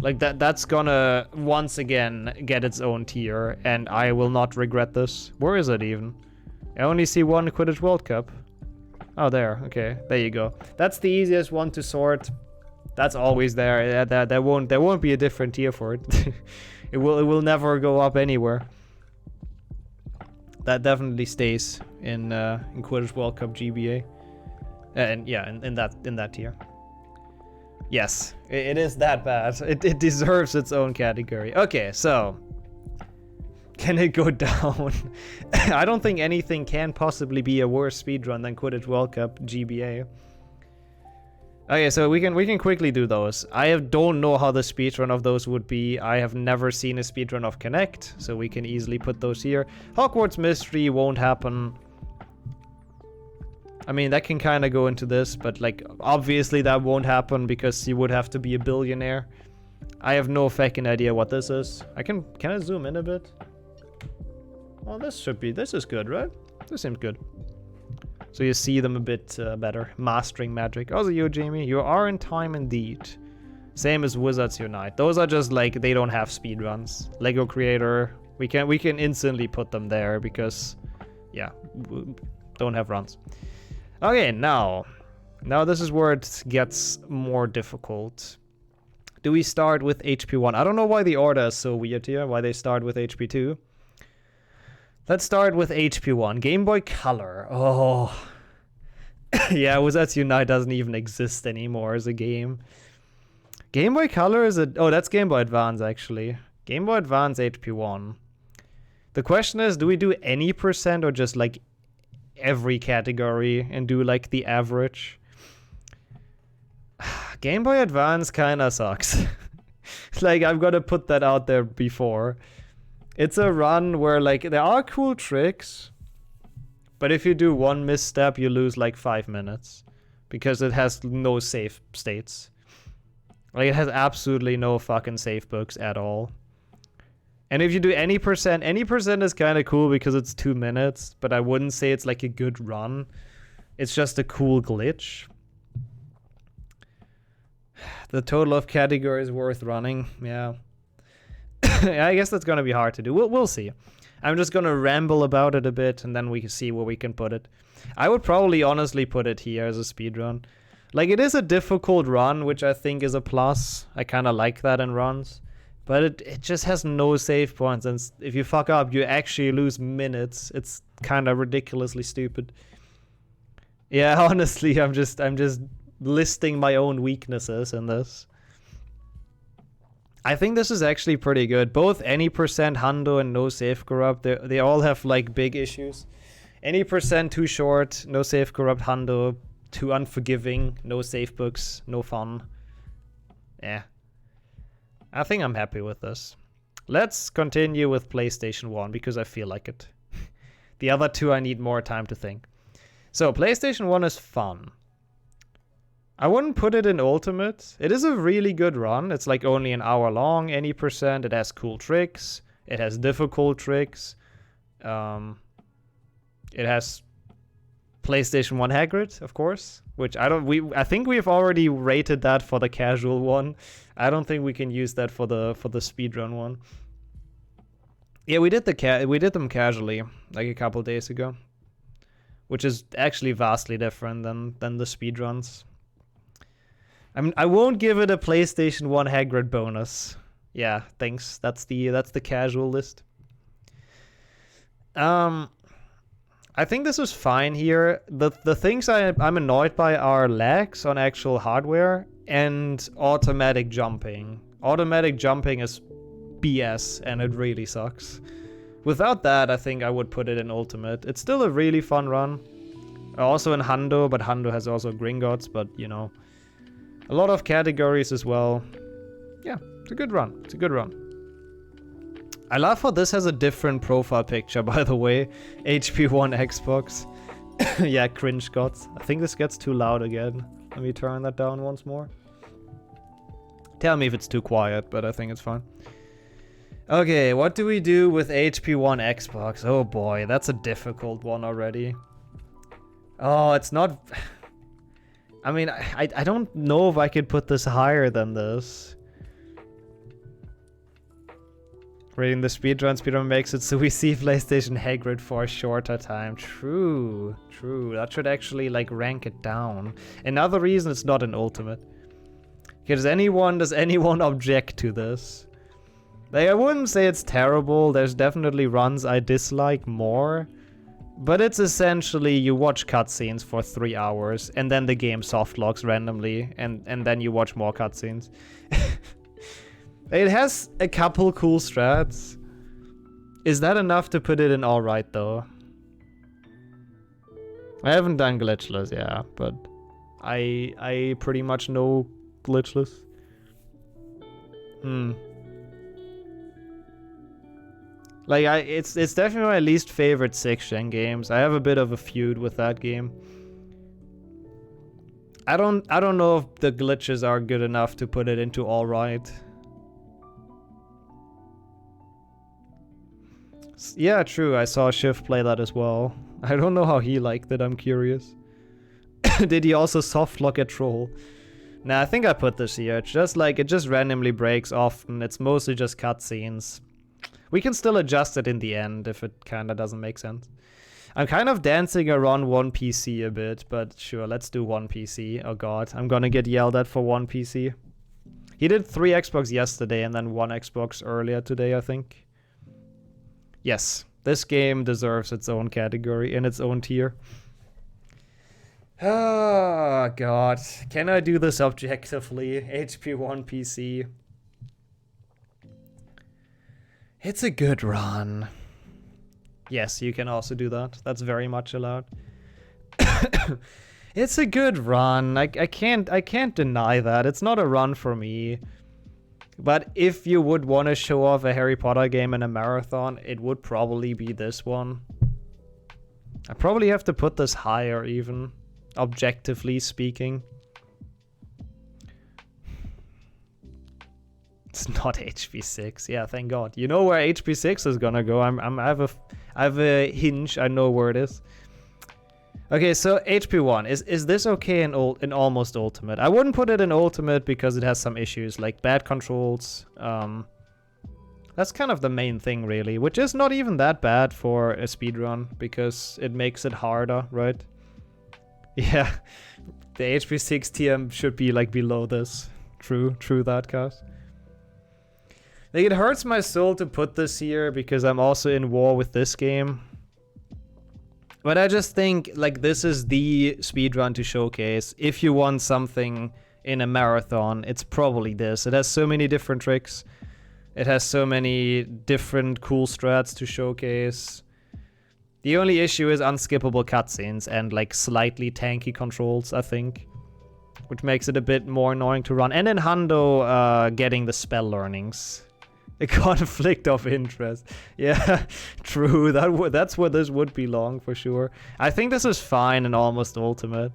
Like that's gonna once again get its own tier, and I will not regret this. Where is it even? I only see one Quidditch World Cup. Oh, there. Okay, there you go. That's the easiest one to sort. That's always there. There won't be a different tier for it. It will never go up anywhere. That definitely stays in Quidditch World Cup GBA, and yeah, in that tier. Yes, it is that bad. It deserves its own category. Okay, so can it go down? I don't think anything can possibly be a worse speedrun than Quidditch World Cup GBA. Okay, so we can quickly do those. I don't know how the speedrun of those would be. I have never seen a speedrun of Connect, so we can easily put those here. Hogwarts Mystery won't happen. I mean, that can kind of go into this, but like, obviously that won't happen because you would have to be a billionaire. I have no fucking idea what this is. Can I zoom in a bit? Well, this is good, right? This seems good. So you see them a bit better. Mastering Magic. Also you, Jamie. You are in time indeed. Same as Wizards Unite. Those are just like, they don't have speedruns. Lego Creator, we can instantly put them there because, yeah, don't have runs. Okay, now this is where it gets more difficult. Do we start with HP1? I don't know why the order is so weird here, why they start with HP2. Let's start with HP1. Game Boy Color. Oh. Yeah, Wizards Unite doesn't even exist anymore as a game. Game Boy Color is a... Oh, that's Game Boy Advance, actually. Game Boy Advance HP1. The question is, do we do any percent or just like every category and do like the average? Game Boy Advance kinda sucks. Like, I'm gonna put that out there before. It's a run where like there are cool tricks, but if you do one misstep you lose like 5 minutes because it has no save states. Like, it has absolutely no fucking save books at all. And if you do any percent is kind of cool because it's 2 minutes, but I wouldn't say it's like a good run. It's just a cool glitch. The total of categories worth running, yeah. I guess that's gonna be hard to do. We'll see. I'm just gonna ramble about it a bit, and then we can see where we can put it. I would probably honestly put it here as a speedrun. Like, it is a difficult run, which I think is a plus. I kind of like that in runs. But it just has no save points, and if you fuck up, you actually lose minutes. It's kind of ridiculously stupid. Yeah, honestly, I'm just listing my own weaknesses in this. I think this is actually pretty good. Both any percent Hundo and no save corrupt, they all have like big issues. Any percent too short, no save corrupt Hundo, too unforgiving, no save books, no fun. Yeah. I think I'm happy with this. Let's continue with PlayStation 1 because I feel like it. The other two I need more time to think. So PlayStation 1 is fun. I wouldn't put it in Ultimate. It is a really good run. It's like only an hour long, any percent. It has cool tricks. It has difficult tricks. It has PlayStation 1 Hagrid, of course, which I think we've already rated that for the casual one. I don't think we can use that for the speedrun one. Yeah, we did them casually like a couple days ago, which is actually vastly different than the speedruns. I won't give it a PlayStation 1 Hagrid bonus. Yeah, thanks. That's the casual list. I think this was fine here. The things I'm annoyed by are lags on actual hardware and automatic jumping. Automatic jumping is BS and it really sucks. Without that, I think I would put it in Ultimate. It's still a really fun run. Also in Hundo, but Hundo has also Gringotts, but you know. A lot of categories as well. Yeah, it's a good run. It's a good run. I love how this has a different profile picture, by the way. HP1 Xbox. Yeah, cringe gods. I think this gets too loud again. Let me turn that down once more. Tell me if it's too quiet, but I think it's fine. Okay, what do we do with HP1 Xbox? Oh boy, that's a difficult one already. Oh, it's not... I mean, I don't know if I could put this higher than this. Reading the speedrun makes it so we see PlayStation Hagrid for a shorter time. True. That should actually like rank it down. Another reason it's not an ultimate. Does anyone object to this? Like, I wouldn't say it's terrible. There's definitely runs I dislike more. But it's essentially you watch cutscenes for 3 hours and then the game softlocks randomly and then you watch more cutscenes. It has a couple cool strats. Is that enough to put it in alright though? I haven't done glitchless, yeah, but I pretty much know glitchless. Like it's definitely my least favorite 6th-gen games. I have a bit of a feud with that game. I don't know if the glitches are good enough to put it into alright. Yeah, true. I saw Shift play that as well. I don't know how he liked it. I'm curious. Did he also softlock a troll? Nah, I think I put this here. It's just like, it just randomly breaks often. It's mostly just cutscenes. We can still adjust it in the end if it kind of doesn't make sense. I'm kind of dancing around one PC a bit, but sure, let's do one PC. Oh god, I'm gonna get yelled at for one PC. He did 3 Xbox yesterday and then 1 Xbox earlier today, I think. Yes, this game deserves its own category in its own tier. Oh god, can I do this objectively? HP1 PC. It's a good run. Yes, you can also do that. That's very much allowed. It's a good run. I can't deny that. It's not a run for me. But if you would want to show off a Harry Potter game in a marathon, it would probably be this one. I probably have to put this higher even, objectively speaking. It's not HP6. Yeah, thank God. You know where HP6 is gonna go. I have a hinge. I know where it is. Okay, so HP1 is this okay in almost ultimate? I wouldn't put it in ultimate because it has some issues like bad controls. That's kind of the main thing really, which is not even that bad for a speedrun because it makes it harder, right? Yeah, the HP6 TM should be like below this. True that, guys. Like, it hurts my soul to put this here because I'm also in war with this game. But I just think, like, this is the speedrun to showcase. If you want something in a marathon, it's probably this. It has so many different tricks. It has so many different cool strats to showcase. The only issue is unskippable cutscenes and, like, slightly tanky controls, I think. Which makes it a bit more annoying to run. And in Hundo, getting the spell learnings. A conflict of interest. Yeah, true. That's where this would belong for sure. I think this is fine in almost ultimate.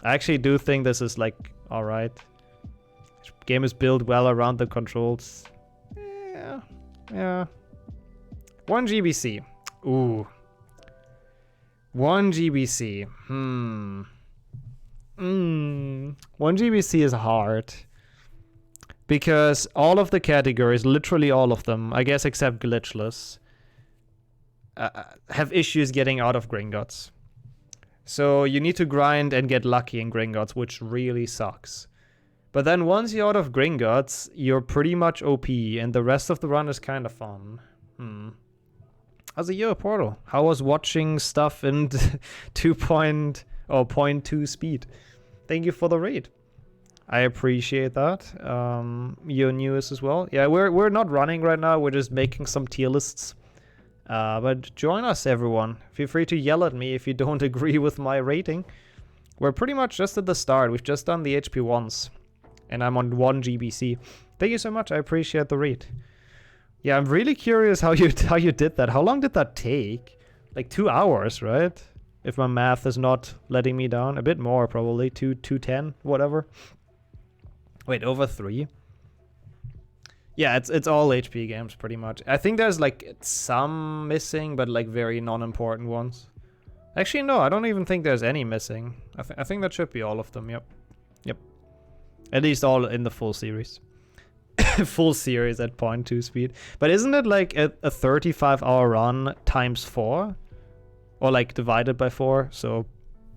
I actually do think this is like alright. Game is built well around the controls. Yeah. 1 GBC. Ooh. 1 GBC. 1 GBC is hard. Because all of the categories, literally all of them, I guess except glitchless, have issues getting out of Gringotts. So you need to grind and get lucky in Gringotts, which really sucks. But then once you're out of Gringotts, you're pretty much OP, and the rest of the run is kind of fun. How's the year, Portal? How was watching stuff in 0.2 speed? Thank you for the raid. I appreciate that. Your news as well. Yeah, we're not running right now. We're just making some tier lists. But join us, everyone. Feel free to yell at me if you don't agree with my rating. We're pretty much just at the start. We've just done the HP1s. And I'm on 1 GBC. Thank you so much. I appreciate the read. Yeah, I'm really curious how you did that. How long did that take? Like 2 hours, right? If my math is not letting me down. A bit more, probably. 210, whatever. Wait, over 3? Yeah, it's all HP games, pretty much. I think there's, like, some missing, but, like, very non-important ones. Actually, no, I don't even think there's any missing. I think that should be all of them, yep. At least all in the full series. full series at 0.2 speed. But isn't it like a 35-hour run times 4? Or like divided by 4? So,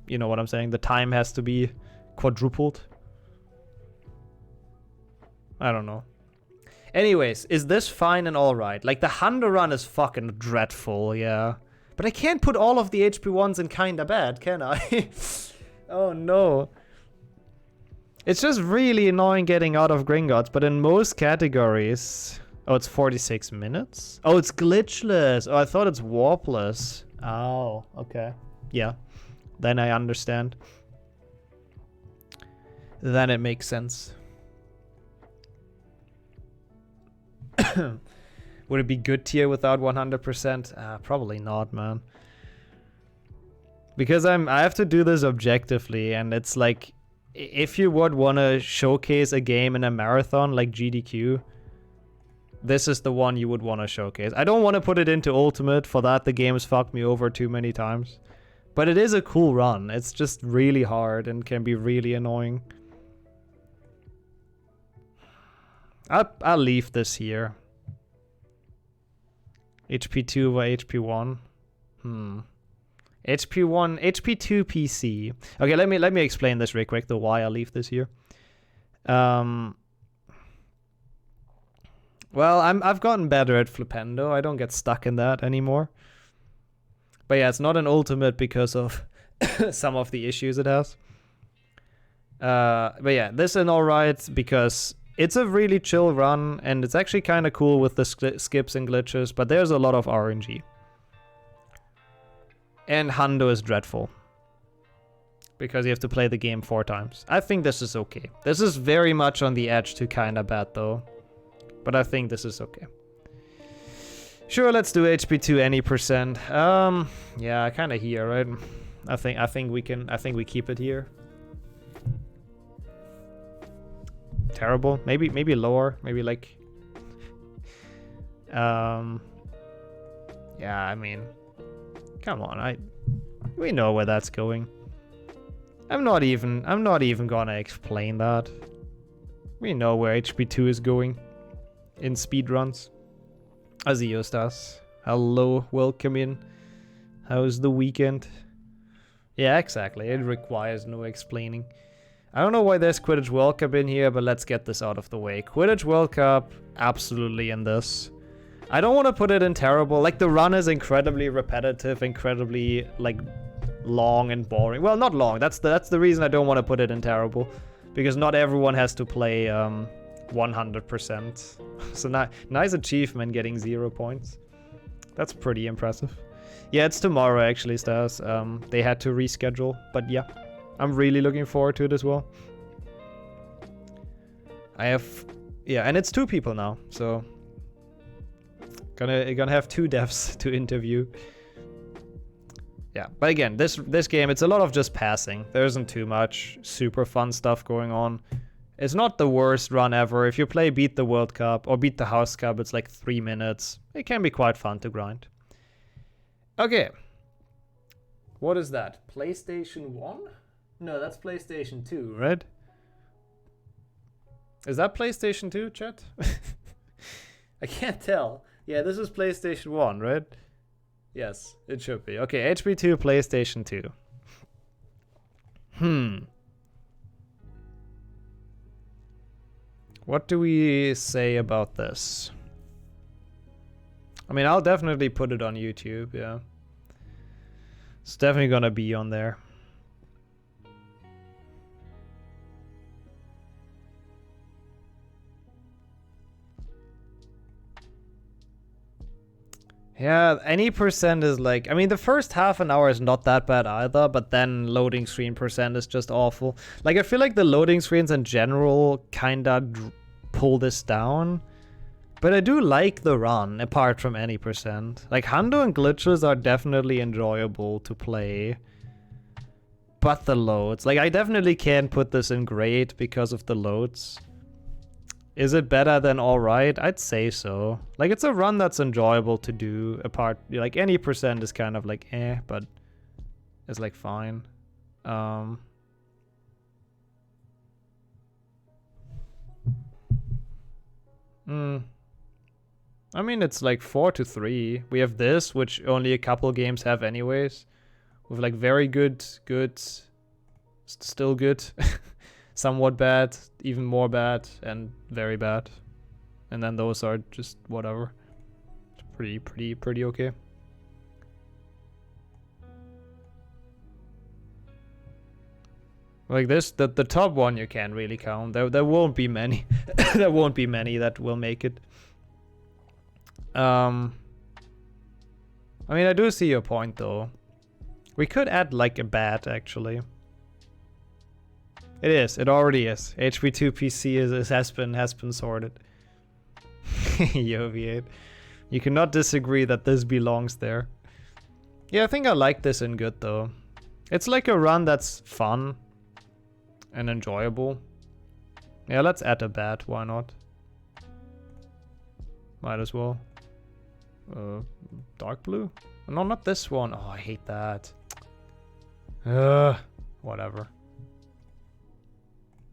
you know what I'm saying? The time has to be quadrupled. I don't know. Anyways, is this fine and alright? Like, the Hundo run is fucking dreadful, yeah. But I can't put all of the HP1s in kinda bad, can I? Oh no. It's just really annoying getting out of Gringotts, but in most categories... Oh, it's 46 minutes? Oh, it's glitchless. Oh, I thought it's warpless. Oh, okay. Yeah. Then I understand. Then it makes sense. Would it be good tier without 100%? Probably not, man. Because I have to do this objectively, and it's like, if you would want to showcase a game in a marathon like GDQ, this is the one you would want to showcase. I don't want to put it into Ultimate, for that the game's fucked me over too many times. But it is a cool run. It's just really hard and can be really annoying. I'll leave this here. HP2 over HP1. HP1, HP2 PC. Okay, let me explain this real quick, though, why I leave this here. Well, I've gotten better at Flipendo. I don't get stuck in that anymore. But yeah, it's not an Ultimate because of some of the issues it has. But yeah, this is an alright because it's a really chill run, and it's actually kind of cool with the skips and glitches, but there's a lot of RNG. And Hundo is dreadful, because you have to play the game 4 times. I think this is okay. This is very much on the edge to kinda bad though, but I think this is okay. Sure, let's do HP2 any percent. Yeah, kinda here, right? I think we keep it here. Terrible. Maybe lower. Maybe like. Yeah, I mean, come on. We know where that's going. I'm not even gonna explain that. We know where HP2 is going in speedruns. Azios does. Hello, welcome in. How's the weekend? Yeah, exactly. It requires no explaining. I don't know why there's Quidditch World Cup in here, but let's get this out of the way. Quidditch World Cup, absolutely in this. I don't want to put it in terrible. Like, the run is incredibly repetitive, incredibly, like, long and boring. Well, not long. That's the reason I don't want to put it in terrible. Because not everyone has to play 100%. So nice achievement getting 0 points. That's pretty impressive. Yeah, it's tomorrow, actually, Stars. They had to reschedule, but yeah. I'm really looking forward to it as well. Yeah, and it's 2 people now, so gonna have 2 devs to interview. Yeah, but again, this game, it's a lot of just passing. There isn't too much super fun stuff going on. It's not the worst run ever. If you play Beat the World Cup or Beat the House Cup, it's like 3 minutes. It can be quite fun to grind. Okay. What is that? PlayStation 1? No, that's PlayStation 2, right? Is that PlayStation 2, chat? I can't tell. Yeah, this is PlayStation 1, right? Yes, it should be. Okay, HP2, PlayStation 2. What do we say about this? I mean, I'll definitely put it on YouTube, yeah. It's definitely gonna be on there. Yeah, any percent is like... I mean, the first half an hour is not that bad either, but then loading screen percent is just awful. Like, I feel like the loading screens in general kinda pull this down. But I do like the run, apart from any percent. Like, Hundo and glitches are definitely enjoyable to play. But the loads... Like, I definitely can't put this in great because of the loads. Is it better than alright? I'd say so. Like, it's a run that's enjoyable to do, apart... Like, any percent is kind of like, but... It's, like, fine. Hmm. I mean, it's like 4-3. We have this, which only a couple games have anyways. With like very good, still good, somewhat bad, even more bad, and very bad. And then those are just whatever. Pretty okay. Like this, the top one you can't really count. There won't be many. There won't be many that will make it. I mean, I do see your point though. We could add like a bat actually. It is. It already is. HP2 PC has been sorted. Yoviate. You cannot disagree that this belongs there. Yeah, I think I like this in good though. It's like a run that's fun and enjoyable. Yeah, let's add a bat. Why not? Might as well. Dark blue? No, not this one. Oh, I hate that. Whatever.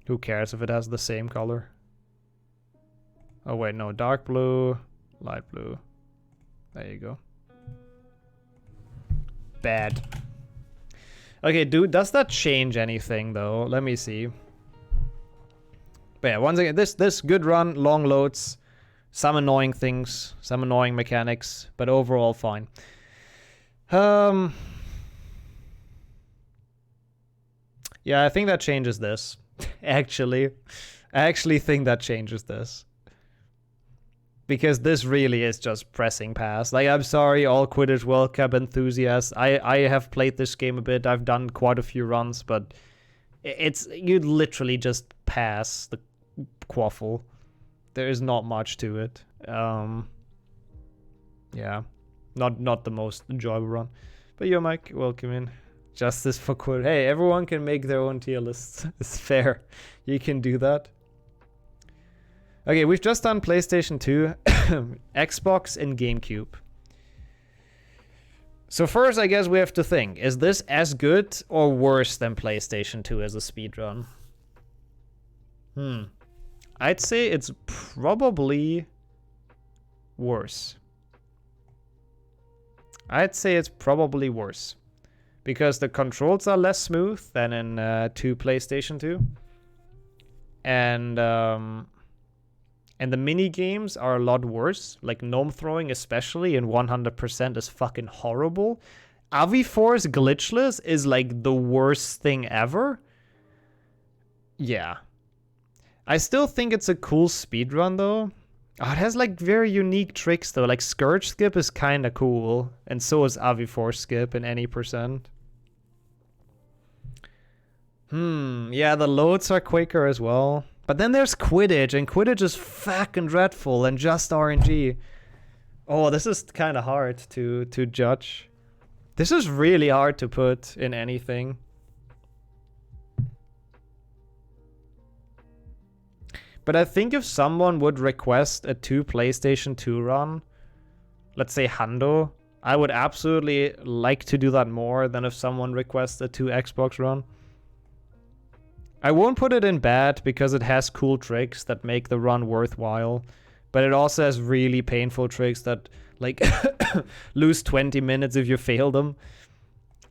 Who cares if it has the same color? Oh wait, no. Dark blue, light blue. There you go. Bad. Okay, dude, does that change anything though? Let me see. But yeah, once again, this good run, long loads, some annoying things, some annoying mechanics, but overall fine. Yeah, I think that changes this. Actually, I actually think that changes this. Because this really is just pressing past. Like, I'm sorry, all Quidditch World Cup enthusiasts. I have played this game a bit. I've done quite a few runs, but it's you literally just pass the quaffle. There is not much to it. Yeah, not the most enjoyable run. But yo, Mike, welcome in. Justice for Quidditch. Hey, everyone can make their own tier lists. It's fair. You can do that. Okay, we've just done PlayStation 2, Xbox, and GameCube. So first, I guess we have to think, is this as good or worse than PlayStation 2 as a speedrun? I'd say it's probably worse. I'd say it's probably worse. Because the controls are less smooth than in 2 PlayStation 2. And the mini games are a lot worse. Like gnome throwing especially in 100% is fucking horrible. Aviforce glitchless is like the worst thing ever. Yeah. I still think it's a cool speedrun though. Oh, it has like very unique tricks though. Like Scourge Skip is kind of cool. And so is Aviforce Skip in any percent. Yeah, the loads are quicker as well. But then there's Quidditch, and Quidditch is fucking dreadful and just RNG. Oh, this is kind of hard to judge. This is really hard to put in anything. But I think if someone would request a 2 PlayStation 2 run, let's say Hando, I would absolutely like to do that more than if someone requests a 2 Xbox run. I won't put it in bad because it has cool tricks that make the run worthwhile, but it also has really painful tricks that like lose 20 minutes if you fail them.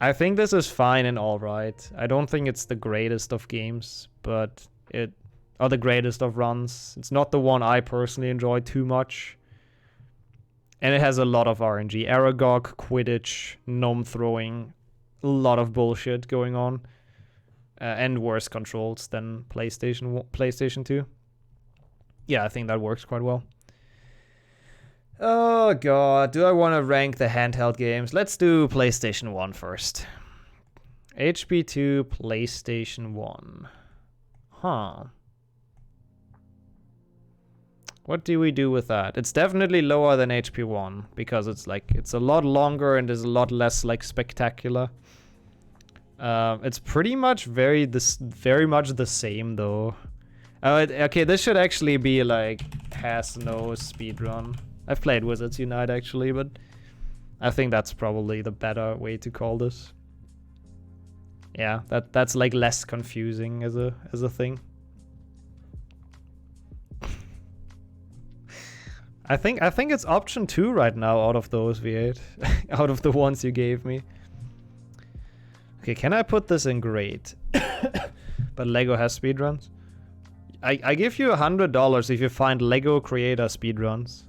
I think this is fine and alright. I don't think it's the greatest of games, but or the greatest of runs. It's not the one I personally enjoy too much. And it has a lot of RNG. Aragog, Quidditch, gnome throwing, a lot of bullshit going on. And worse controls than PlayStation 2. Yeah, I think that works quite well. Oh god, do I want to rank the handheld games? Let's do PlayStation 1 first. HP2, PlayStation 1. Huh. What do we do with that? It's definitely lower than HP1 because it's a lot longer and is a lot less like spectacular. It's pretty much very much the same though. Okay, this should actually be like has no speedrun. I've played Wizards Unite actually, but I think that's probably the better way to call this. Yeah, that's like less confusing as a thing. I think it's option 2 right now out of those V8. Out of the ones you gave me. Okay, can I put this in great? But Lego has speedruns. I give you $100 if you find Lego creator speedruns.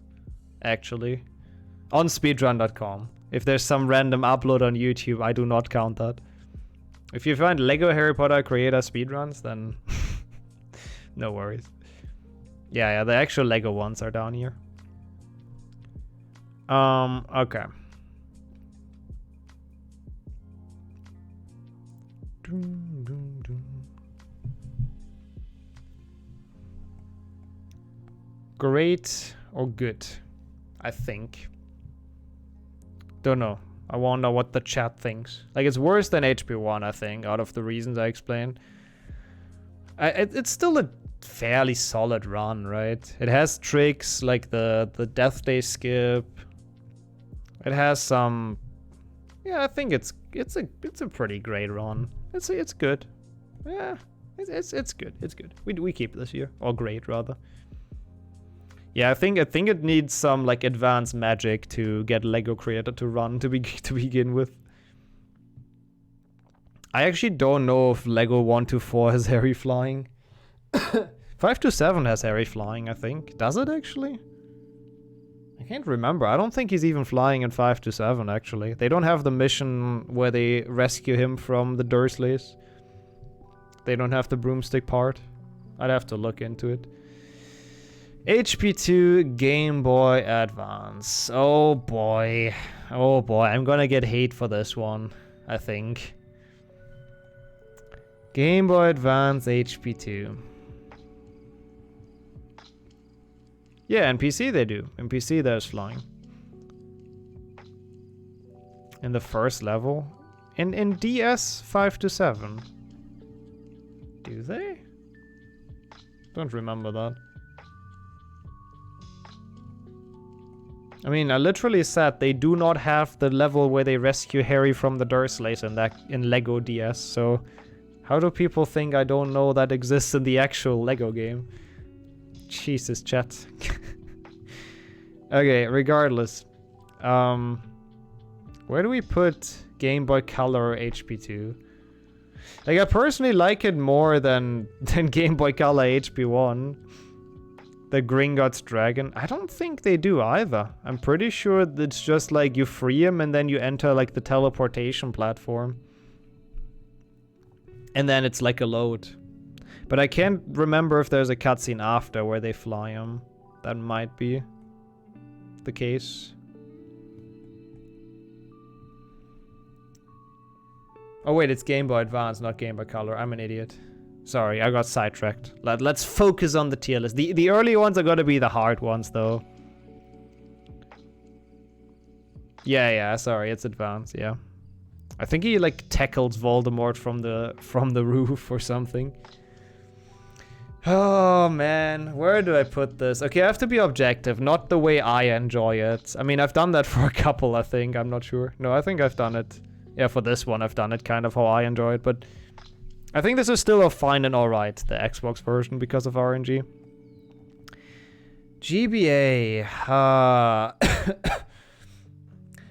Actually. On speedrun.com. If there's some random upload on YouTube, I do not count that. If you find Lego Harry Potter creator speedruns, then no worries. Yeah, the actual Lego ones are down here. Okay. Great or good, I think. Don't know. I wonder what the chat thinks. Like, it's worse than HP1, I think, out of the reasons I explained. It's still a fairly solid run, right? It has tricks like the Death Day skip. It has some. Yeah, I think it's a pretty great run. It's good. Yeah, it's good. It's good. We keep this here, or great rather. Yeah, I think it needs some like advanced magic to get Lego Creator to run to begin with. I actually don't know if Lego 1-4 has Harry flying. 5-7 has Harry flying, I think. Does it actually? I can't remember. I don't think he's even flying in 5-7 actually. They don't have the mission where they rescue him from the Dursleys. They don't have the broomstick part. I'd have to look into it. HP2 Game Boy Advance. Oh boy. Oh boy. I'm gonna get hate for this one, I think. Game Boy Advance HP2. Yeah, in PC they do. In PC there's flying. In the first level. In DS 5-7. Do they? Don't remember that. I mean, I literally said they do not have the level where they rescue Harry from the Dursleys in Lego DS, so how do people think I don't know that exists in the actual Lego game? Jesus, chat. Okay, regardless. Where do we put Game Boy Color HP2? Like, I personally like it more than Game Boy Color HP1. The Gringotts Dragon. I don't think they do either. I'm pretty sure it's just like you free him and then you enter like the teleportation platform. And then it's like a load. But I can't remember if there's a cutscene after where they fly him. That might be the case. Oh wait, it's Game Boy Advance, not Game Boy Color. I'm an idiot. Sorry, I got sidetracked. Let's focus on the tier list. The early ones are gonna be the hard ones, though. Yeah, sorry, it's advanced, yeah. I think he, like, tackles Voldemort from the roof or something. Oh, man. Where do I put this? Okay, I have to be objective, not the way I enjoy it. I mean, I've done that for a couple, I think. I'm not sure. No, I think I've done it. Yeah, for this one, I've done it kind of how I enjoy it, but I think this is still a fine and alright, the Xbox version, because of RNG. GBA.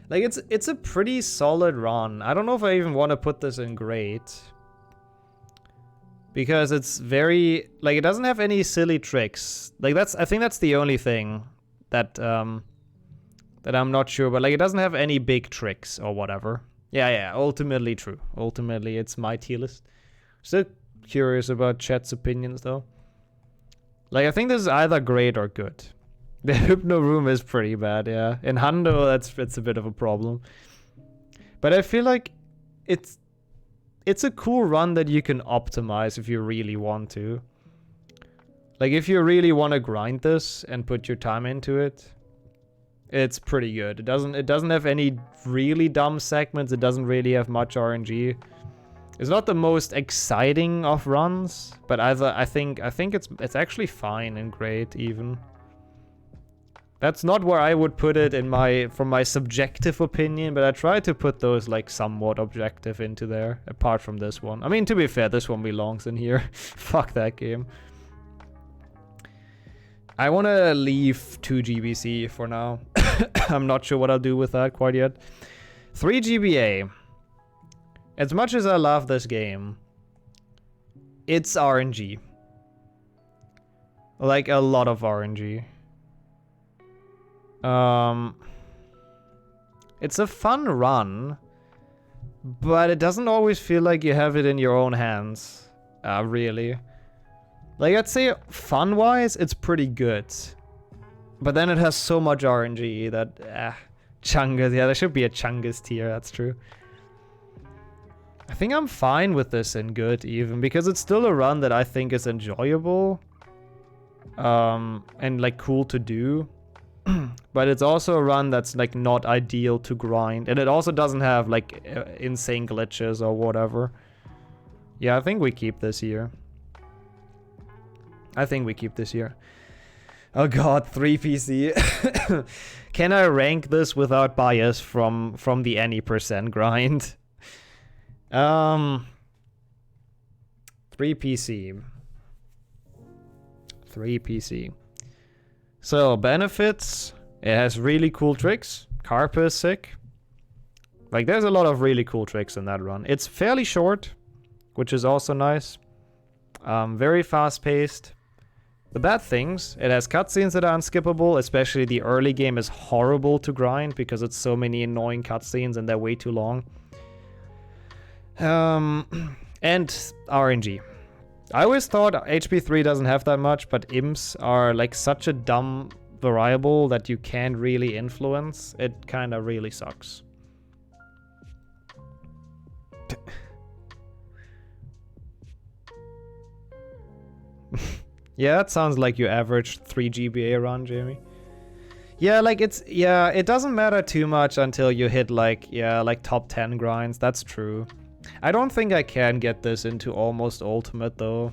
Like, it's a pretty solid run. I don't know if I even want to put this in great. Because it's very... Like, it doesn't have any silly tricks. Like, I think that's the only thing that I'm not sure. But, like, it doesn't have any big tricks or whatever. Yeah, ultimately true. Ultimately, it's my tier list. Still curious about chat's opinions, though. Like, I think this is either great or good. The Hypno Room is pretty bad, yeah. In Hundo, it's a bit of a problem. But I feel like it's a cool run that you can optimize if you really want to. Like, if you really want to grind this and put your time into it, it's pretty good. It doesn't have any really dumb segments. It doesn't really have much RNG. It's not the most exciting of runs, but I think it's actually fine and great even. That's not where I would put it from my subjective opinion, but I try to put those like somewhat objective into there, apart from this one. I mean, to be fair, this one belongs in here. Fuck that game. I want to leave 2 GBC for now. I'm not sure what I'll do with that quite yet. 3 GBA. As much as I love this game, it's RNG. Like a lot of RNG. It's a fun run, but it doesn't always feel like you have it in your own hands. Really. Like, I'd say fun-wise, it's pretty good. But then it has so much RNG that, Chungus, yeah, there should be a Chungus tier, that's true. I think I'm fine with this in good, even, because it's still a run that I think is enjoyable. And, like, cool to do. But it's also a run that's, like, not ideal to grind. And it also doesn't have, like, insane glitches or whatever. Yeah, I think we keep this here. I think we keep this here. Oh god, 3 PC. Can I rank this without bias from the any percent grind? 3 PC. 3 PC. So, benefits. It has really cool tricks. Carpa is sick. Like, there's a lot of really cool tricks in that run. It's fairly short, which is also nice. Very fast-paced. The bad things, it has cutscenes that are unskippable, especially the early game is horrible to grind because it's so many annoying cutscenes and they're way too long. And RNG. I always thought HP3 doesn't have that much, but imps are like such a dumb variable that you can't really influence. It kind of really sucks. Yeah, that sounds like your average 3 GBA run, Jamie. Yeah, like it doesn't matter too much until you hit like top 10 grinds. That's true. I don't think I can get this into almost ultimate though.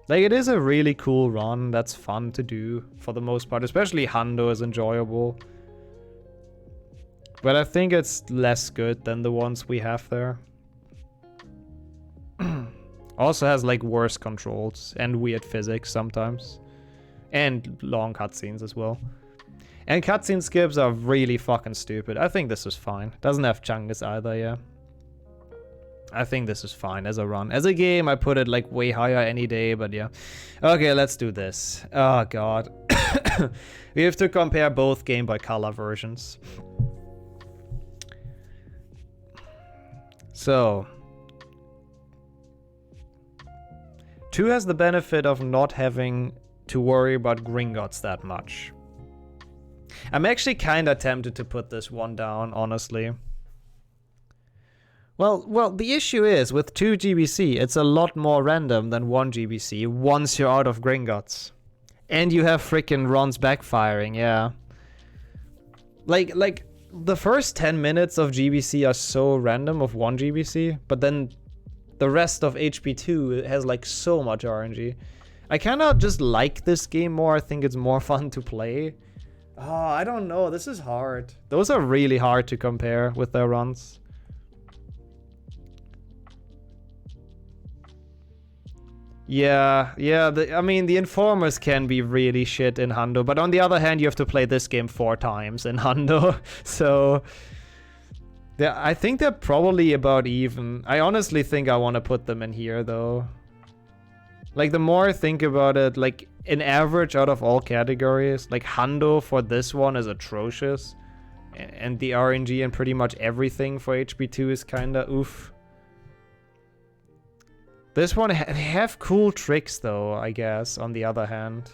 Like, it is a really cool run that's fun to do for the most part, especially Hundo is enjoyable. But I think it's less good than the ones we have there. Also has like worse controls and weird physics sometimes. And long cutscenes as well. And cutscene skips are really fucking stupid. I think this is fine. Doesn't have Chungus either, yeah. I think this is fine as a run. As a game, I put it like way higher any day, but yeah. Okay, let's do this. Oh god. We have to compare both Game Boy Color versions. So 2 has the benefit of not having to worry about Gringotts that much. I'm actually kinda tempted to put this one down, honestly. Well, the issue is, with 2 GBC, it's a lot more random than 1 GBC once you're out of Gringotts. And you have frickin' runs backfiring, yeah. Like, the first 10 minutes of GBC are so random of 1 GBC, but then the rest of HP2 has like so much RNG. I kinda just like this game more. I think it's more fun to play. Oh, I don't know. This is hard. Those are really hard to compare with their runs. Yeah. I mean, the Informers can be really shit in Hundo, but on the other hand, you have to play this game 4 times in Hundo, so I think they're probably about even. I honestly think I want to put them in here, though. Like, the more I think about it, like, in average out of all categories, like, Hundo for this one is atrocious, and the RNG and pretty much everything for HP2 is kinda oof. This one have cool tricks though, I guess, on the other hand.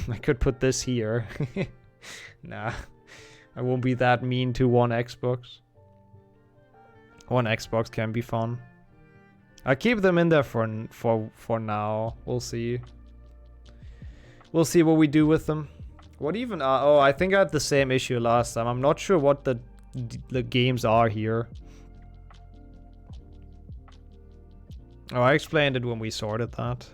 I could put this here. Nah, I won't be that mean to one Xbox. One Xbox can be fun. I'll keep them in there for now. We'll see. We'll see what we do with them. What even are... Oh, I think I had the same issue last time. I'm not sure what the games are here. Oh, I explained it when we sorted that.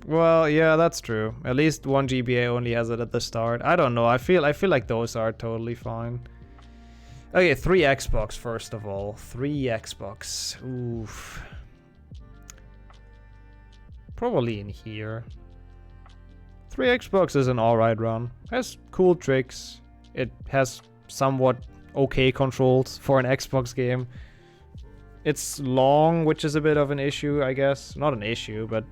Well, yeah, that's true. At least 1 GBA only has it at the start. I don't know. I feel like those are totally fine. Okay, 3 Xbox first of all. 3 Xbox. Oof. Probably in here. 3 Xbox is an alright run. Has cool tricks. It has somewhat okay controls for an Xbox game. It's long, which is a bit of an issue, I guess. Not an issue, but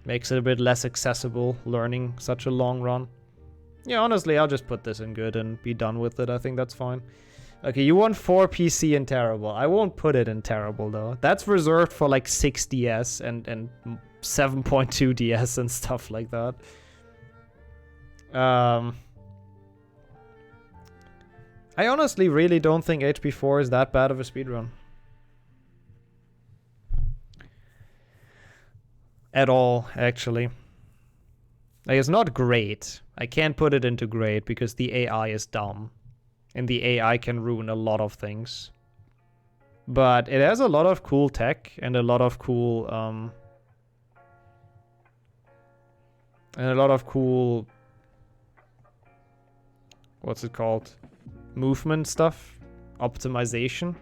makes it a bit less accessible learning such a long run. Yeah, honestly, I'll just put this in good and be done with it. I think that's fine. Okay, you want 4 PC in terrible. I won't put it in terrible, though. That's reserved for, like, 6DS and 7.2 DS and stuff like that. I honestly really don't think HP4 is that bad of a speedrun. At all, actually. Like, it's not great. I can't put it into great because the AI is dumb. And the AI can ruin a lot of things. But it has a lot of cool tech and a lot of cool... what's it called? Movement stuff. Optimization.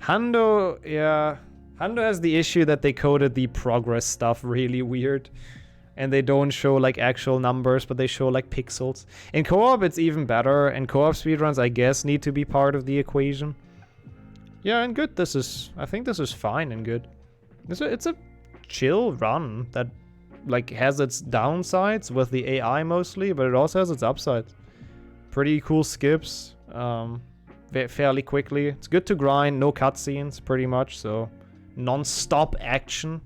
Hando, yeah... Hando has the issue that they coded the progress stuff really weird. And they don't show like actual numbers, but they show like pixels. In co-op, it's even better. And co-op speedruns, I guess, need to be part of the equation. Yeah, and good. I think this is fine and good. It's a chill run that like has its downsides with the AI mostly, but it also has its upsides. Pretty cool skips, fairly quickly. It's good to grind, no cutscenes, pretty much. So non-stop action.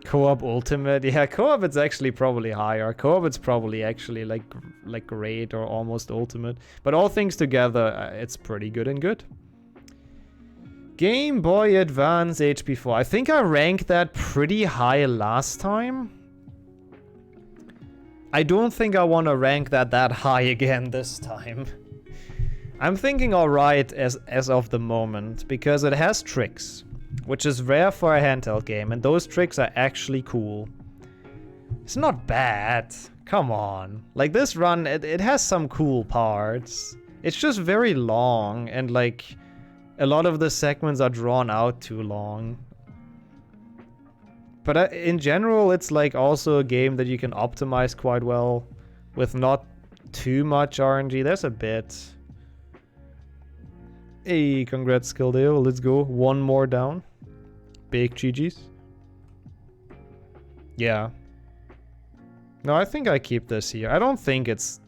Co-op ultimate, yeah, co-op it's actually probably higher. Co-op it's probably actually like great or almost ultimate. But all things together, it's pretty good and good. Game Boy Advance HP4. I think I ranked that pretty high last time. I don't think I want to rank that high again this time. I'm thinking alright as of the moment, because it has tricks. Which is rare for a handheld game, and those tricks are actually cool. It's not bad. Come on. Like, this run, it has some cool parts. It's just very long, and like, a lot of the segments are drawn out too long. But in general, it's like also a game that you can optimize quite well, with not too much RNG. There's a bit. Hey, congrats, Skildale. Let's go. One more down. Big GG's. Yeah. No, I think I keep this here. I don't think it's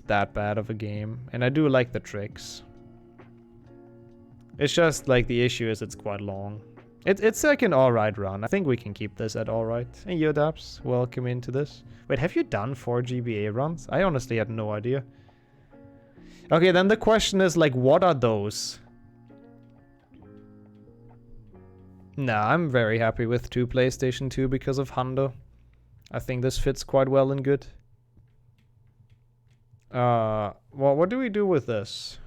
that bad of a game, and I do like the tricks. It's just like the issue is it's quite long. It's like an alright run. I think we can keep this at alright. Hey, Yodaps, welcome into this. Wait, have you done 4 GBA runs? I honestly had no idea. Okay, then the question is, like, what are those? Nah, I'm very happy with 2 PlayStation 2 because of Hando. I think this fits quite well and good. Well, what do we do with this?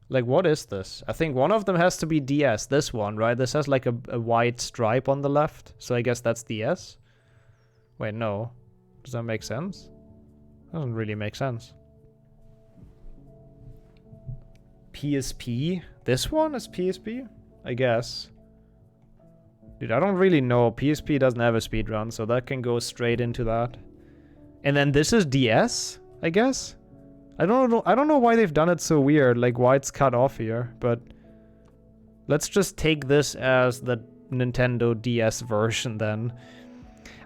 Like, what is this? I think one of them has to be DS. This one, right? This has like a white stripe on the left. So I guess that's DS. Wait, no. Does that make sense? Doesn't really make sense. PSP? This one is PSP? I guess. Dude, I don't really know. PSP doesn't have a speedrun, so that can go straight into that. And then this is DS, I guess? I don't know why they've done it so weird, like why it's cut off here, but let's just take this as the Nintendo DS version then.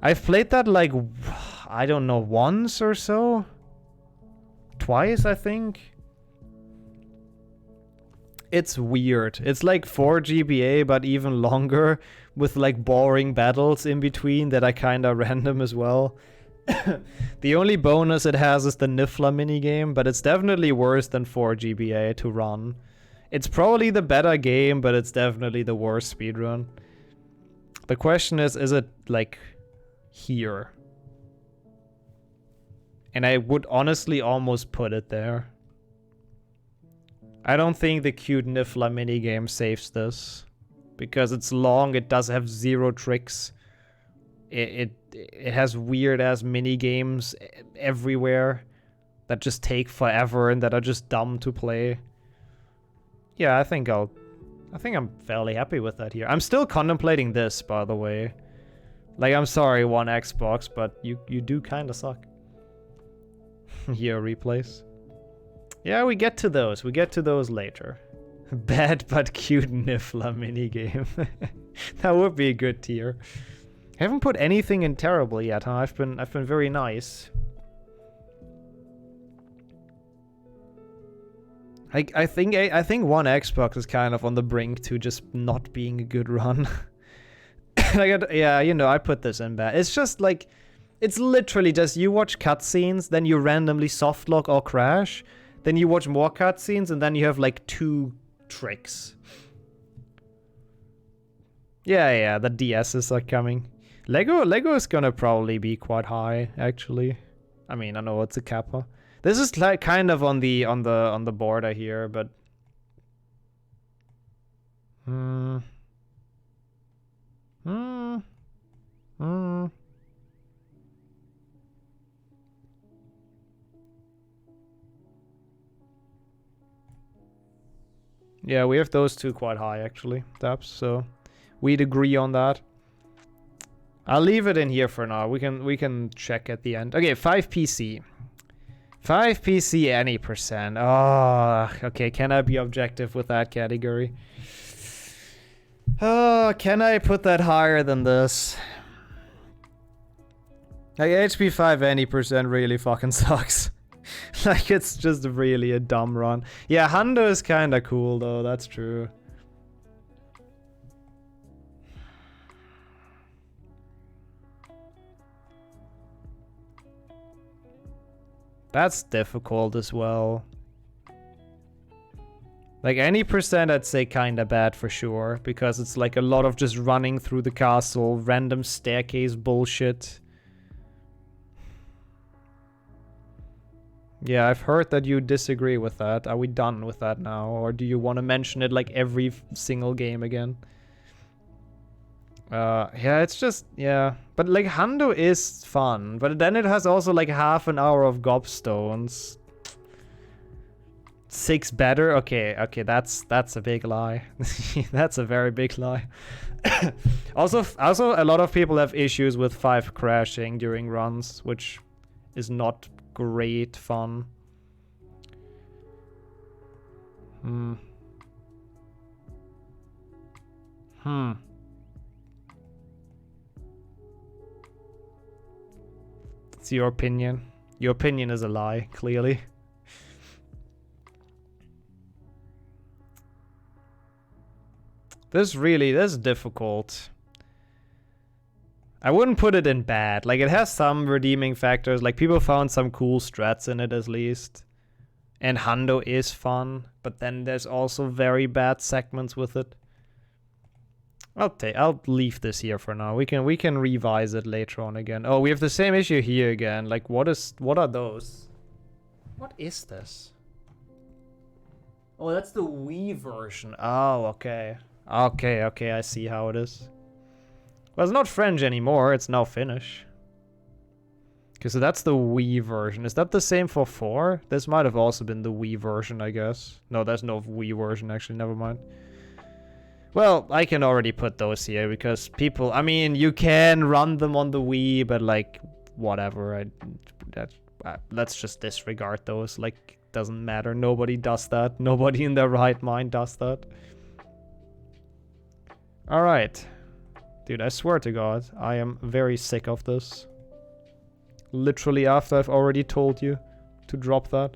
I've played that like, I don't know, once or so? Twice, I think? It's weird. It's like 4 GBA, but even longer, with like boring battles in between that are kinda random as well. The only bonus it has is the Niffler minigame, but it's definitely worse than 4 GBA to run. It's probably the better game, but it's definitely the worst speedrun. The question is it like here? And I would honestly almost put it there. I don't think the cute Niffler minigame saves this. Because it's long, it does have 0 tricks. It has weird ass mini games everywhere. that just take forever and that are just dumb to play. Yeah, I think I'm fairly happy with that here. I'm still contemplating this, by the way. Like, I'm sorry, One Xbox, but you do kind of suck. Here, replays. Yeah, we get to those. We get to those later. Bad but cute Niffler minigame. That would be a good tier. I haven't put anything in terrible yet, huh? I've been very nice. I think One Xbox is kind of on the brink to just not being a good run. Yeah, you know, I put this in bad. It's just like, it's literally just you watch cutscenes, then you randomly softlock or crash, then you watch more cutscenes, and then you have like 2 tricks. Yeah, the DSs are coming. Lego is gonna probably be quite high, actually. I mean, I know it's a kappa. This is like kind of on the border here, but Yeah, we have those 2 quite high, actually, Daps, so we'd agree on that. I'll leave it in here for now. We can check at the end. Okay, 5 PC. 5 PC any percent. Oh, okay, can I be objective with that category? Oh, can I put that higher than this? Like, HP 5 any percent really fucking sucks. Like, it's just really a dumb run. Yeah, Hundo is kinda cool, though, that's true. That's difficult as well. Like, any percent I'd say kinda bad for sure, because it's like a lot of just running through the castle, random staircase bullshit. Yeah, I've heard that you disagree with that. Are we done with that now? Or do you want to mention it like every single game again? Yeah, it's just, yeah. But like, Hundo is fun. But then it has also like half an hour of gobstones. 6 better? Okay, that's a big lie. That's a very big lie. Also, a lot of people have issues with 5 crashing during runs, which is not great fun. It's your opinion. Your opinion is a lie, clearly. This is difficult. I wouldn't put it in bad. Like, it has some redeeming factors. Like, people found some cool strats in it, at least. And Hundo is fun, but then there's also very bad segments with it. I'll leave this here for now. We can revise it later on again. Oh, we have the same issue here again. Like, what are those? What is this? Oh, that's the Wii version. Oh, okay. Okay, I see how it is. Well, it's not French anymore, it's now Finnish. Okay, so that's the Wii version. Is that the same for 4? This might have also been the Wii version, I guess. No, there's no Wii version, actually, never mind. Well, I can already put those here, because people... I mean, you can run them on the Wii, but, like, whatever. Let's just disregard those. Like, doesn't matter. Nobody does that. Nobody in their right mind does that. Alright. Dude, I swear to God, I am very sick of this. Literally after I've already told you to drop that.